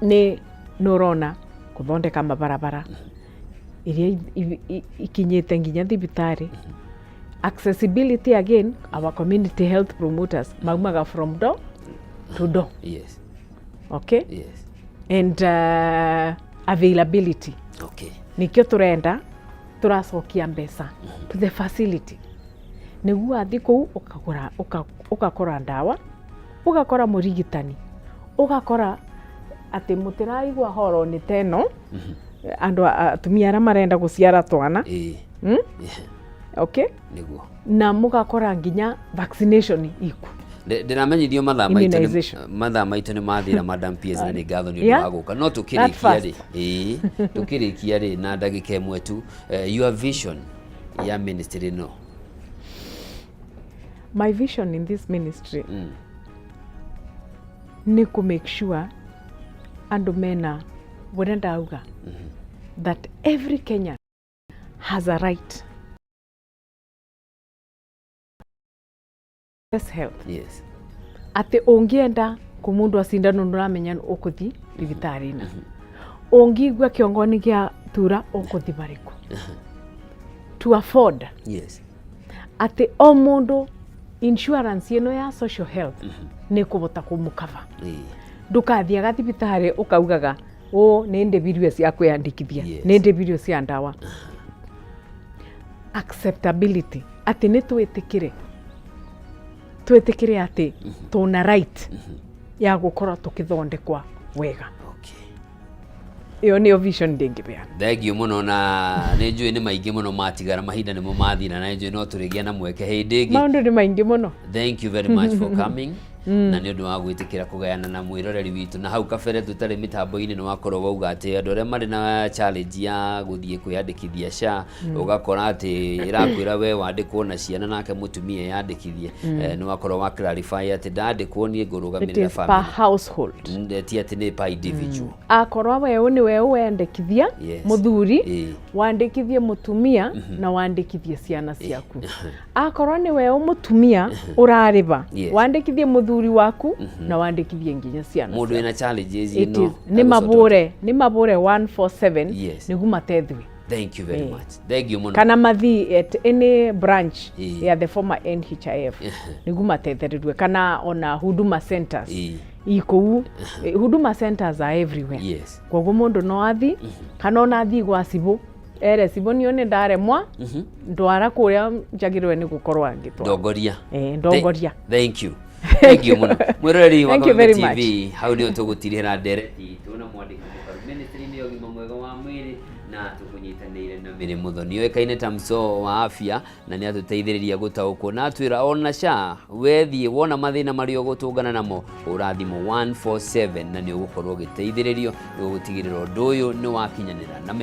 ni norona kuthondeka mabarabara iria ikinyite nginya thibitari accessibility again our community health promoters maumaga from door to door okay and availability nikyo turenda turacokia mbeca to the facility niguo athi kuu ukakora ndawa ugakora murigitani ugakora ati mutiraigwa horo ni teno andu atumia ara marenda guciara twana okay niguo na mugakora nginya vaccination iku ndiramenyithio mathaa maitu ni mathira Madam PS na ni ngatho ni undu wa guka no tukirikia ri na ndagika imwe tu your vision ya ministry no. My vision in this ministry ni ku make sure andu mena wenda auga that every Kenyan has a right health ati ungienda kumundu asindano nuramenya ukuthi thibitari-ini ungigwa kiongoni gia tura ukuthi bariku to afford ati o mundu insurance ino ya social health ni kubota kumukava ndukathia gathibitari ukaugaga ni individual cia kwiyandikithia ni individual cia ndawa acceptability ati ni twitikire ati tuna right ya gukora tukithondekwa wega iyo ni vision ndingibea. Thengio muno na ni njui ni maingi muno matigara mahinda ni mo mathina na njui no turigia na mweke hindingi maundu ni maingi muno. Thank you very much for coming na ni undu wa gwitikira kugayana na mwiroreri witu na hau kabere tutari mitambo-ini ni wakorwo wauga ati andu aria mari na challenge ya guthie kwiyandikithia SHA ugakora ati irakwira we wandikwo na ciana nake mutumia yandikithie ni wakorwo wa clarify ati ndandikwo ni ngurugamira family per household ti ati ni per individual akorwa we ni we wendekithia muthuri wandikithie mutumia na wandikithie ciana ciaku akorwa ni we mutumia urariba wandikithie muthuri waku na wandikithie nginya ciana mundu ina challenges ino ni mabure 147 nigu matethwe. Thank you very much. Thank you muno. Kana mathi at any branch ya the former NHIF nigu matethererwe kana ona huduma centers iko huduma centers are everywhere. Koguo mundu no athi kana ona athi gwa cibu Sibonio nĩ ndaremwa ndwara kuria njagirwe ni gukorwa ngitwa ndongoria ndongoria. Thank you. Thank you muno. Mwiroreri wa Kameme TV hau ni tugutirihira ndereti tuna mwandiki ministry ni ogima mwega wa mwiri na tukunyitanire na mire muthoni yoikaine ta mso wa afya na ni atuteithiriria gutaukwo na atwira ona sha wethi wona mathina mario gutungana namo urathimo 147 na ni ugukorwo giteithiririo gutigirira undu uyu ni wakinyanira na